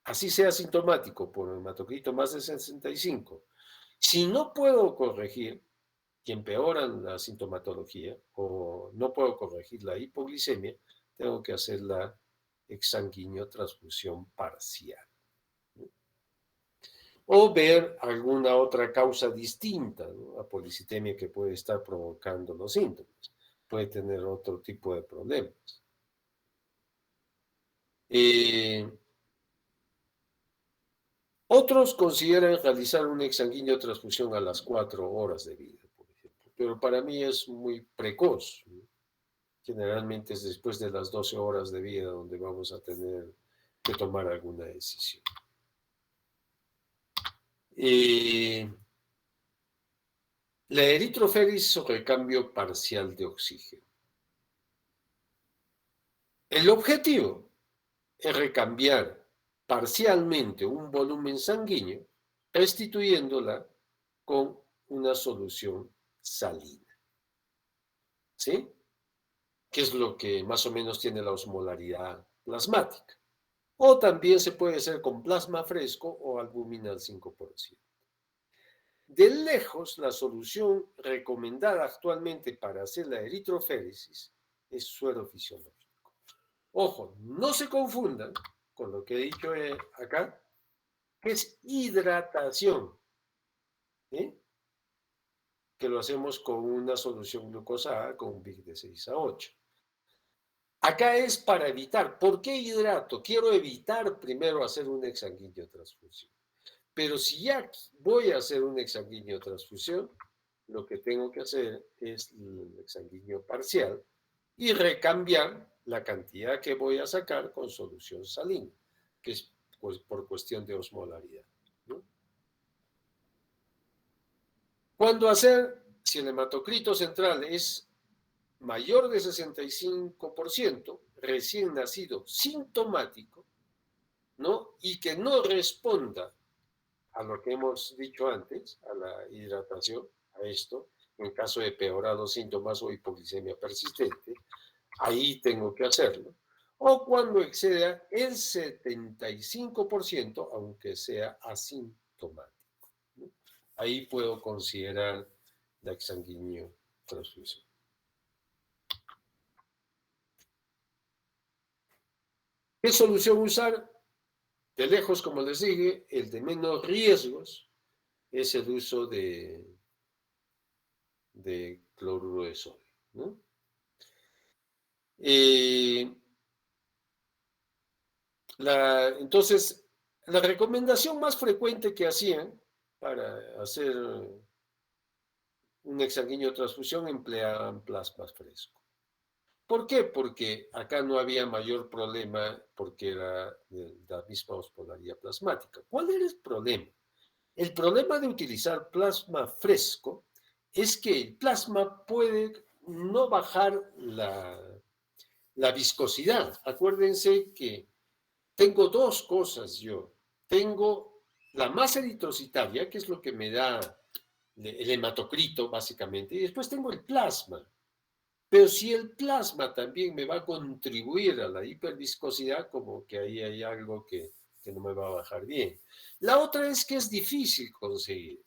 así sea sintomático por hematocrito más de 65, si no puedo corregir, que empeoran la sintomatología, o no puedo corregir la hipoglicemia, tengo que hacer la exsanguíneo transfusión parcial, ¿no? O ver alguna otra causa distinta, ¿no? A policitemia que puede estar provocando los síntomas. Puede tener otro tipo de problemas. Otros consideran realizar una exsanguíneo transfusión a las 4 horas de vida, por ejemplo, pero para mí es muy precoz, ¿no? Generalmente es después de las 12 horas de vida donde vamos a tener que tomar alguna decisión. La eritroferis o recambio parcial de oxígeno. El objetivo es recambiar parcialmente un volumen sanguíneo, restituyéndola con una solución salina. ¿Sí? Que es lo que más o menos tiene la osmolaridad plasmática. O también se puede hacer con plasma fresco o albúmina al 5%. De lejos, la solución recomendada actualmente para hacer la eritroféresis es suero fisiológico. Ojo, no se confundan con lo que he dicho acá, que es hidratación, ¿eh? Que lo hacemos con una solución glucosada con un PIC de 6 a 8. Acá es para evitar. ¿Por qué hidrato? Quiero evitar primero hacer un exsanguíneo transfusión. Pero si ya voy a hacer un exsanguíneo transfusión, lo que tengo que hacer es el exsanguíneo parcial y recambiar la cantidad que voy a sacar con solución salina, que es pues, por cuestión de osmolaridad, ¿no? ¿Cuándo hacer? Si el hematocrito central es mayor de 65%, recién nacido, sintomático, ¿no? Y que no responda a lo que hemos dicho antes, a la hidratación, a esto, en caso de peorados síntomas o hipoglicemia persistente, ahí tengo que hacerlo. O cuando exceda el 75%, aunque sea asintomático, ¿no? Ahí puedo considerar la exsanguíneo transfusión. ¿Qué solución usar? De lejos, como les dije, el de menos riesgos es el uso de cloruro de sodio, ¿no? Eh, entonces, la recomendación más frecuente que hacían para hacer un exsanguíneo transfusión empleaban plasma fresco. ¿Por qué? Porque acá no había mayor problema porque era de la misma osmolaridad plasmática. ¿Cuál era el problema? El problema de utilizar plasma fresco es que el plasma puede no bajar la viscosidad. Acuérdense que tengo dos cosas yo. Tengo la masa eritrocitaria, que es lo que me da el hematocrito, básicamente, y después tengo el plasma. Pero si el plasma también me va a contribuir a la hiperviscosidad, como que ahí hay algo que no me va a bajar bien. La otra es que es difícil conseguir,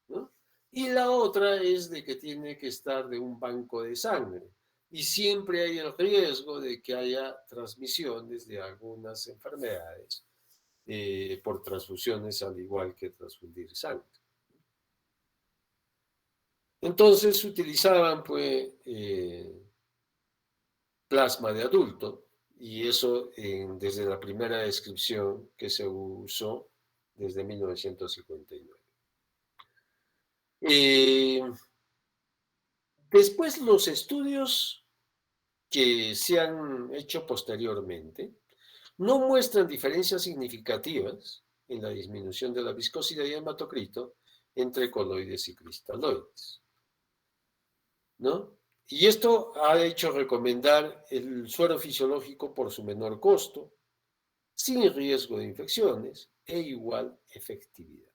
¿no? Y la otra es de que tiene que estar de un banco de sangre. Y siempre hay el riesgo de que haya transmisiones de algunas enfermedades por transfusiones, al igual que transfundir sangre. Entonces utilizaban pues plasma de adulto y eso desde la primera descripción que se usó desde 1959. Después los estudios que se han hecho posteriormente no muestran diferencias significativas en la disminución de la viscosidad y hematocrito entre coloides y cristaloides, ¿no? Y esto ha hecho recomendar el suero fisiológico por su menor costo, sin riesgo de infecciones e igual efectividad.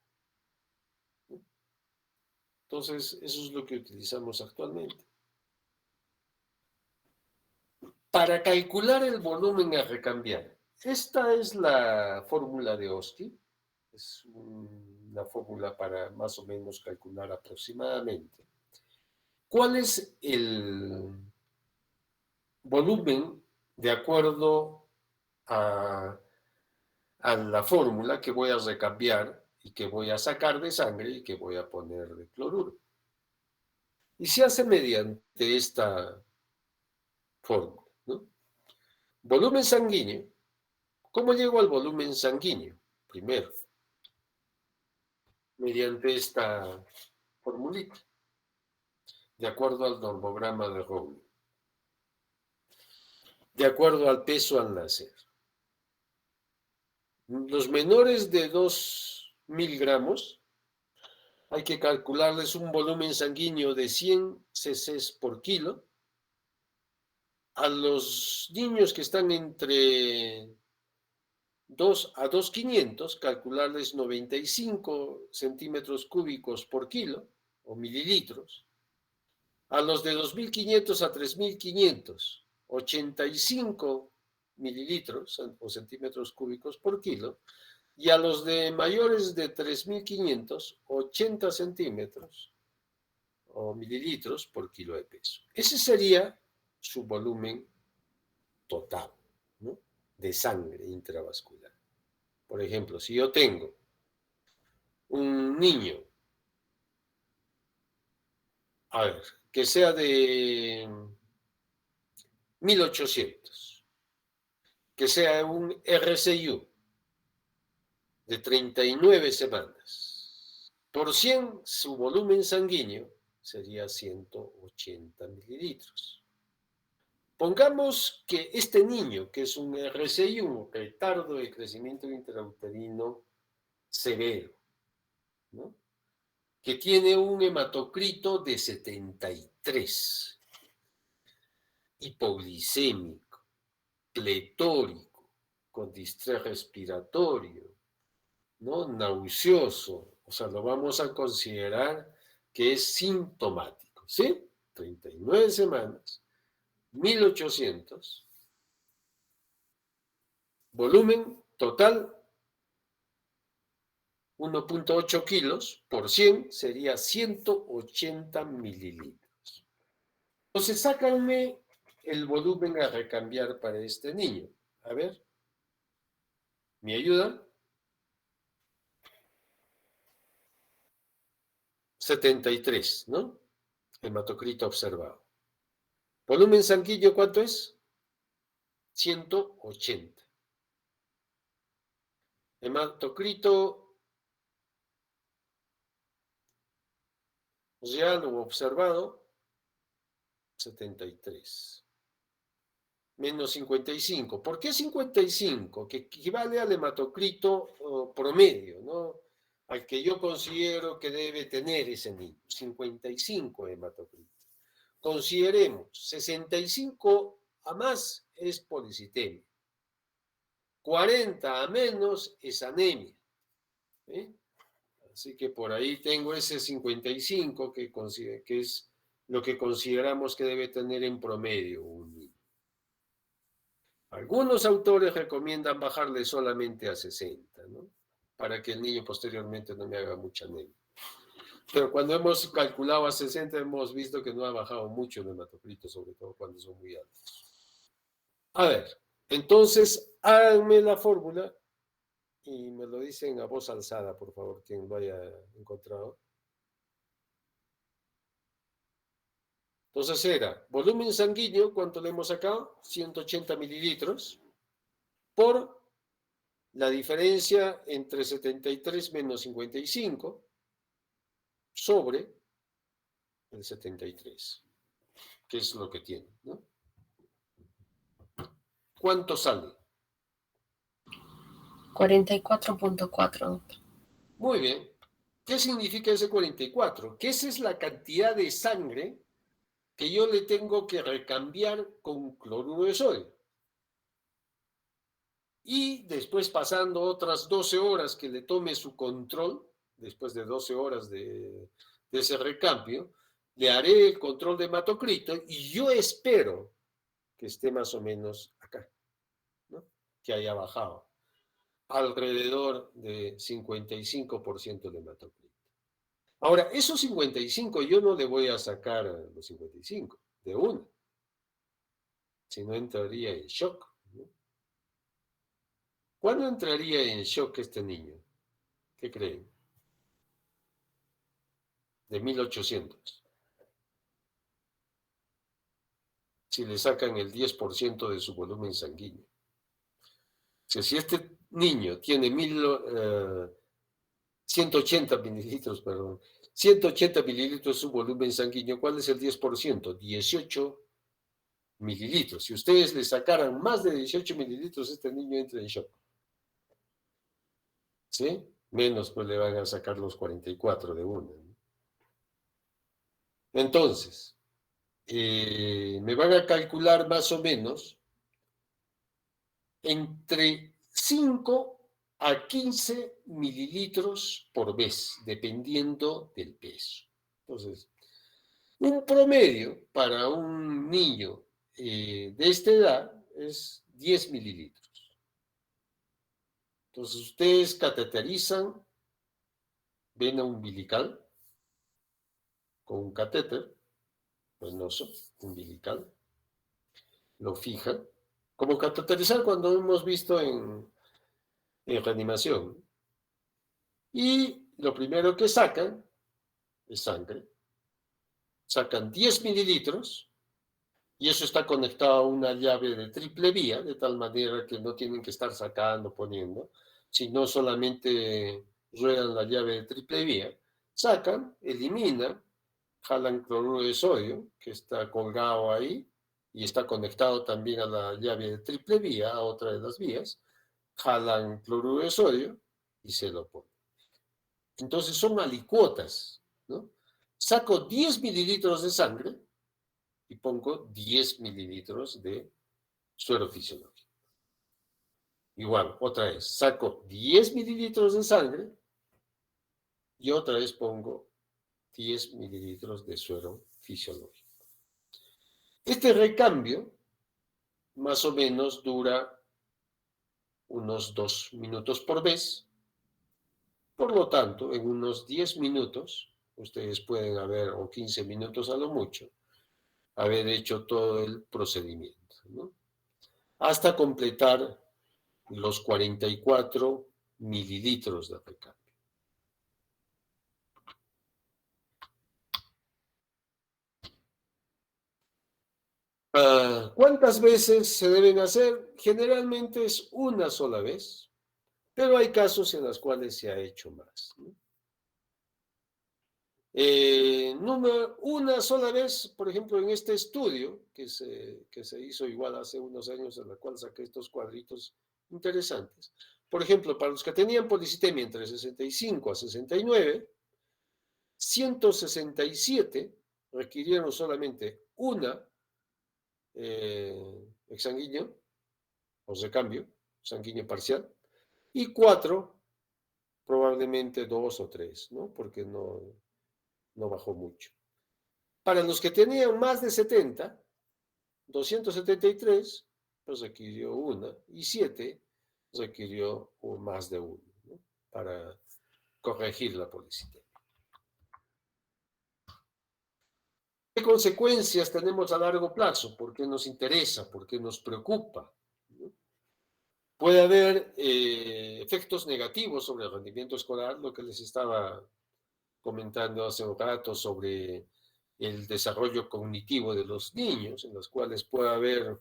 Entonces, eso es lo que utilizamos actualmente. Para calcular el volumen a recambiar, esta es la fórmula de Oski. Es una fórmula para más o menos calcular aproximadamente. ¿Cuál es el volumen de acuerdo a la fórmula que voy a recambiar y que voy a sacar de sangre y que voy a poner de cloruro? Y se hace mediante esta fórmula, ¿no? Volumen sanguíneo. ¿Cómo llego al volumen sanguíneo? Primero, mediante esta formulita, de acuerdo al normograma de Rowley, de acuerdo al peso al nacer. Los menores de 2.000 gramos hay que calcularles un volumen sanguíneo de 100 cc por kilo. A los niños que están entre 2 a 2.500, calcularles 95 centímetros cúbicos por kilo o mililitros. A los de 2.500 a 3.500, 85 mililitros o centímetros cúbicos por kilo. Y a los de mayores de 3.500, 80 centímetros o mililitros por kilo de peso. Ese sería su volumen total, ¿no?, de sangre intravascular. Por ejemplo, si yo tengo un niño, a ver, que sea de 1800, que sea un RCU de 39 semanas, por 100 su volumen sanguíneo sería 180 mililitros. Pongamos que este niño, que es un RCI, un retardo de crecimiento intrauterino severo, ¿no?, que tiene un hematocrito de 73, hipoglicémico, pletórico, con distrés respiratorio, ¿no?, nauseoso, o sea, lo vamos a considerar que es sintomático, ¿sí? 39 semanas, 1800, volumen total 1.8 kilos por 100 sería 180 mililitros. Entonces, sácanme el volumen a recambiar para este niño. A ver, ¿me ayuda? 73, ¿no? Hematocrito observado. ¿Volumen sanguíneo cuánto es? 180. Hematocrito real o observado, 73. Menos 55. ¿Por qué 55? Que equivale al hematocrito promedio, ¿no?, al que yo considero que debe tener ese niño. 55 hematocrito. Consideremos, 65 a más es policitemia, 40 a menos es anemia, ¿eh? Así que por ahí tengo ese 55 que es lo que consideramos que debe tener en promedio un niño. Algunos autores recomiendan bajarle solamente a 60, ¿no?, para que el niño posteriormente no me haga mucha anemia. Pero cuando hemos calculado a 60 hemos visto que no ha bajado mucho el hematocrito, sobre todo cuando son muy altos. A ver, entonces háganme la fórmula y me lo dicen a voz alzada, por favor, quien lo haya encontrado. Entonces era volumen sanguíneo, ¿cuánto le hemos sacado? 180 mililitros, por la diferencia entre 73 menos 55 sobre el 73, que es lo que tiene, ¿no? ¿Cuánto sale? 44.4. Muy bien. ¿Qué significa ese 44? Que esa es la cantidad de sangre que yo le tengo que recambiar con cloruro de sodio. Y después, pasando otras 12 horas que le tome su control, después de 12 horas de ese recambio, le haré el control de hematocrito y yo espero que esté más o menos acá, ¿no?, que haya bajado alrededor de 55% de hematocrito. Ahora, esos 55 yo no le voy a sacar a los 55 de una, si no entraría en shock, ¿no? ¿Cuándo entraría en shock este niño? ¿Qué creen? De 1800. Si le sacan el 10% de su volumen sanguíneo. Si este niño tiene 180 mililitros, perdón, 180 mililitros su volumen sanguíneo, ¿cuál es el 10%? 18 mililitros. Si ustedes le sacaran más de 18 mililitros, este niño entra en shock. ¿Sí? Menos pues le van a sacar los 44 de una, ¿no? Entonces, me van a calcular más o menos entre 5 a 15 mililitros por vez, dependiendo del peso. Entonces, un promedio para un niño de esta edad es 10 mililitros. Entonces, ustedes cateterizan vena umbilical con un catéter venoso umbilical, lo fijan, como cateterizar cuando hemos visto en reanimación. Y lo primero que sacan es sangre. Sacan 10 mililitros y eso está conectado a una llave de triple vía, de tal manera que no tienen que estar sacando, poniendo, sino solamente ruedan la llave de triple vía, sacan, eliminan, jalan cloruro de sodio, que está colgado ahí, y está conectado también a la llave de triple vía, a otra de las vías, jalan cloruro de sodio y se lo ponen. Entonces son alicuotas, ¿no? Saco 10 mililitros de sangre y pongo 10 mililitros de suero fisiológico. Igual, otra vez, saco 10 mililitros de sangre y otra vez pongo 10 mililitros de suero fisiológico. Este recambio más o menos dura unos 2 minutos por vez. Por lo tanto, en unos 10 minutos, ustedes pueden haber, o 15 minutos a lo mucho, haber hecho todo el procedimiento, ¿no? Hasta completar los 44 mililitros de recambio. ¿Cuántas veces se deben hacer? Generalmente es una sola vez, pero hay casos en los cuales se ha hecho más, ¿no? Una sola vez, por ejemplo, en este estudio que se hizo igual hace unos años, en el cual saqué estos cuadritos interesantes. Por ejemplo, para los que tenían policitemia entre 65 a 69, 167 requirieron solamente una exsanguíneo o recambio sanguíneo parcial y 4 probablemente 2 o 3, ¿no? Porque no bajó mucho. Para los que tenían más de 70, 273 pues requirió una y 7 requirió más de uno, ¿no? Para corregir la policitemia. ¿Qué consecuencias tenemos a largo plazo? ¿Por qué nos interesa? ¿Por qué nos preocupa? ¿No? Puede haber efectos negativos sobre el rendimiento escolar, lo que les estaba comentando hace un rato sobre el desarrollo cognitivo de los niños, en los cuales puede haber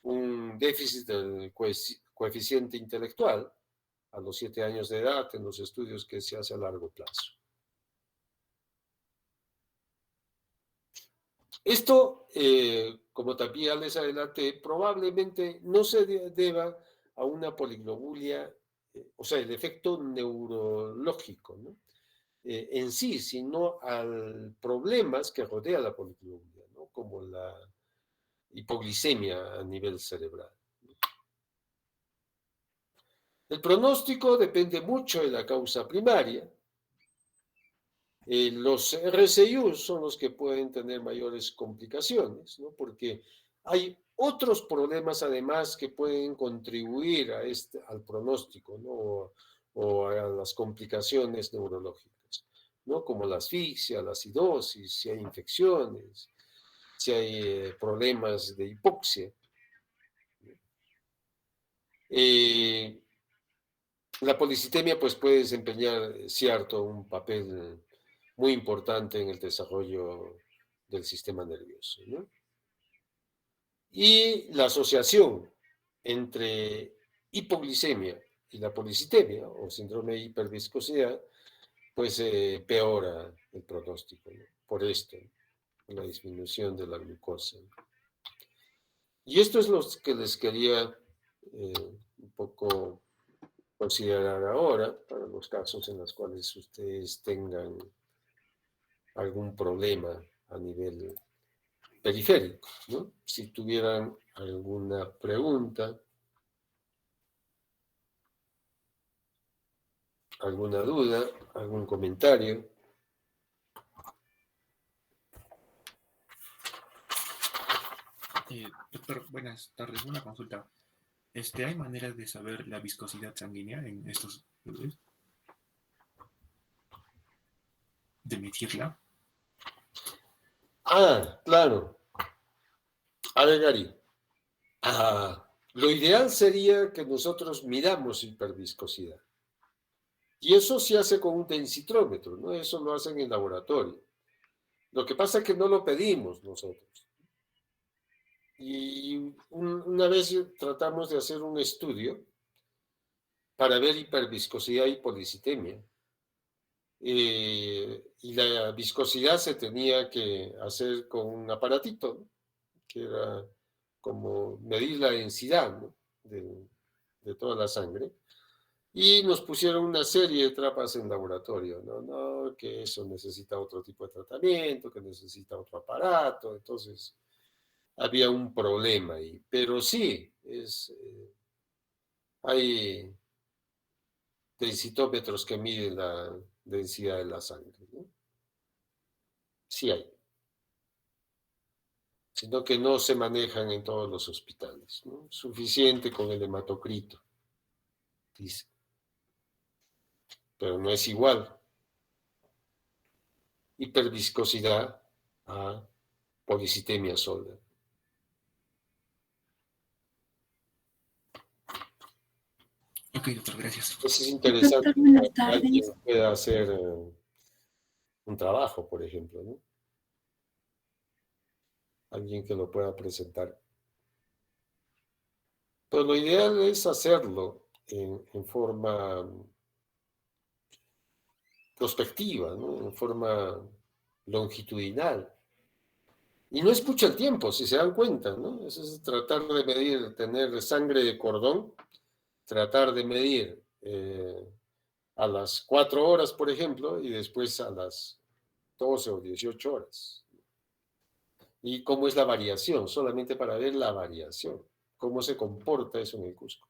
un déficit del coeficiente intelectual a los 7 años de edad en los estudios que se hace a largo plazo. Esto, como también les adelanté, probablemente no se deba a una poliglobulia, o sea, el efecto neurológico, ¿no? En sí, sino a problemas que rodea la poliglobulia, ¿no? Como la hipoglicemia a nivel cerebral. El pronóstico depende mucho de la causa primaria. Los RCIU son los que pueden tener mayores complicaciones, ¿no? Porque hay otros problemas además que pueden contribuir al pronóstico, ¿no? O a las complicaciones neurológicas, ¿no? Como la asfixia, la acidosis, si hay infecciones, si hay problemas de hipoxia. La policitemia pues puede desempeñar, cierto, un papel muy importante en el desarrollo del sistema nervioso, ¿no? Y la asociación entre hipoglicemia y la policitemia o síndrome de hiperviscosidad, pues peora el pronóstico, ¿no? Por esto, la disminución de la glucosa. Y esto es lo que les quería un poco considerar ahora para los casos en los cuales ustedes tengan algún problema a nivel periférico, ¿no? Si tuvieran alguna pregunta, alguna duda, algún comentario. Doctor, buenas tardes. Una consulta. ¿Hay manera de saber la viscosidad sanguínea en estos bebés? ¿De medirla? Ah, claro. A ver, Gary. Lo ideal sería que nosotros midamos hiperviscosidad. Y eso se hace con un densitrómetro, ¿no? Eso lo hacen en laboratorio. Lo que pasa es que no lo pedimos nosotros. Y una vez tratamos de hacer un estudio para ver hiperviscosidad y policitemia. Y la viscosidad se tenía que hacer con un aparatito, ¿no? Que era como medir la densidad, ¿no? de toda la sangre. Y nos pusieron una serie de trampas en laboratorio, ¿no? No, que eso necesita otro tipo de tratamiento, que necesita otro aparato. Entonces, había un problema ahí. Pero sí, hay densitómetros que miden la densidad de la sangre, ¿no? Sí hay. Sino que no se manejan en todos los hospitales, ¿no? Suficiente con el hematocrito, dice. Pero no es igual. Hiperviscosidad a policitemia sólida. Ok, doctor, gracias. Eso es interesante Doctor, buenas para que alguien tardes. pueda hacer un trabajo, por ejemplo, ¿no? Alguien que lo pueda presentar. Pero lo ideal es hacerlo en forma prospectiva, ¿no? En forma longitudinal. Y no es mucho el tiempo, si se dan cuenta, ¿no? Eso es tratar de medir, tener sangre de cordón, tratar de medir a las 4 horas, por ejemplo, y después a las 12 o 18 horas. ¿Y cómo es la variación? Solamente para ver la variación, cómo se comporta eso en el Cusco.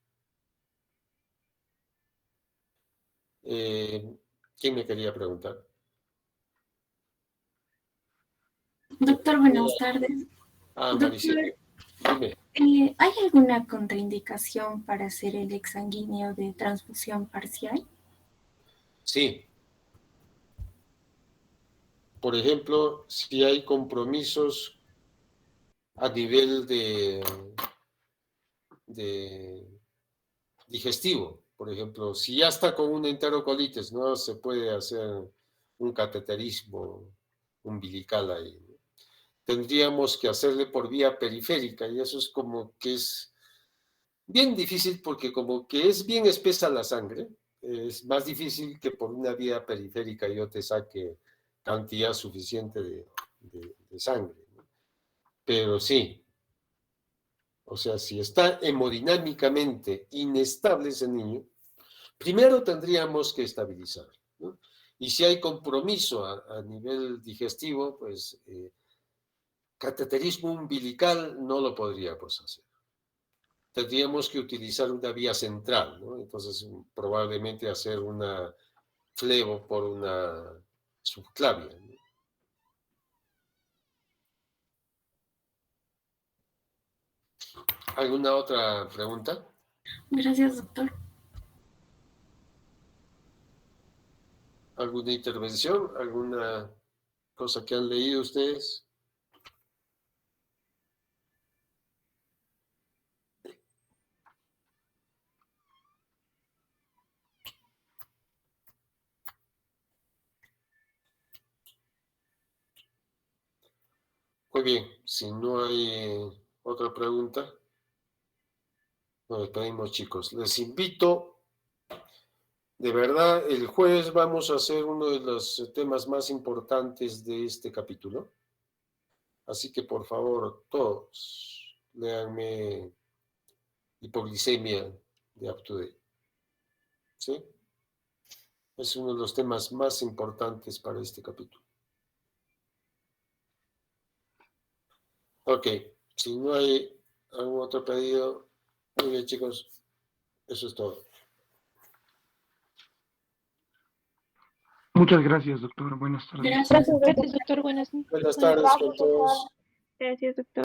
¿Quién me quería preguntar? Doctor, buenas tardes. Doctor, Maricela, dime. ¿hay alguna contraindicación para hacer el exsanguíneo de transfusión parcial? Sí. Por ejemplo, si hay compromisos a nivel de digestivo, por ejemplo, si ya está con una enterocolitis, no se puede hacer un cateterismo umbilical ahí, ¿no? Tendríamos que hacerle por vía periférica y eso es como que es bien difícil porque como que es bien espesa la sangre, es más difícil que por una vía periférica yo te saque cantidad suficiente de sangre, ¿no? Pero sí, o sea, si está hemodinámicamente inestable ese niño, primero tendríamos que estabilizarlo, ¿no? Y si hay compromiso a nivel digestivo, pues cateterismo umbilical no lo podríamos hacer. Tendríamos que utilizar una vía central, ¿no? Entonces, probablemente hacer una flevo por una subclavia, ¿no? ¿Alguna otra pregunta? Gracias, doctor. ¿Alguna intervención? ¿Alguna cosa que han leído ustedes? Muy bien, si no hay otra pregunta, nos despedimos, chicos. Les invito, de verdad, el jueves vamos a hacer uno de los temas más importantes de este capítulo. Así que, por favor, todos, léanme hipoglicemia de UpToDate, ¿sí? Es uno de los temas más importantes para este capítulo. Ok, si no hay algún otro pedido, muy bien, chicos, eso es todo. Muchas gracias, doctor. Buenas tardes. Gracias, doctor. Gracias, doctor. Buenas Buenas tardes con todos. Gracias, doctor.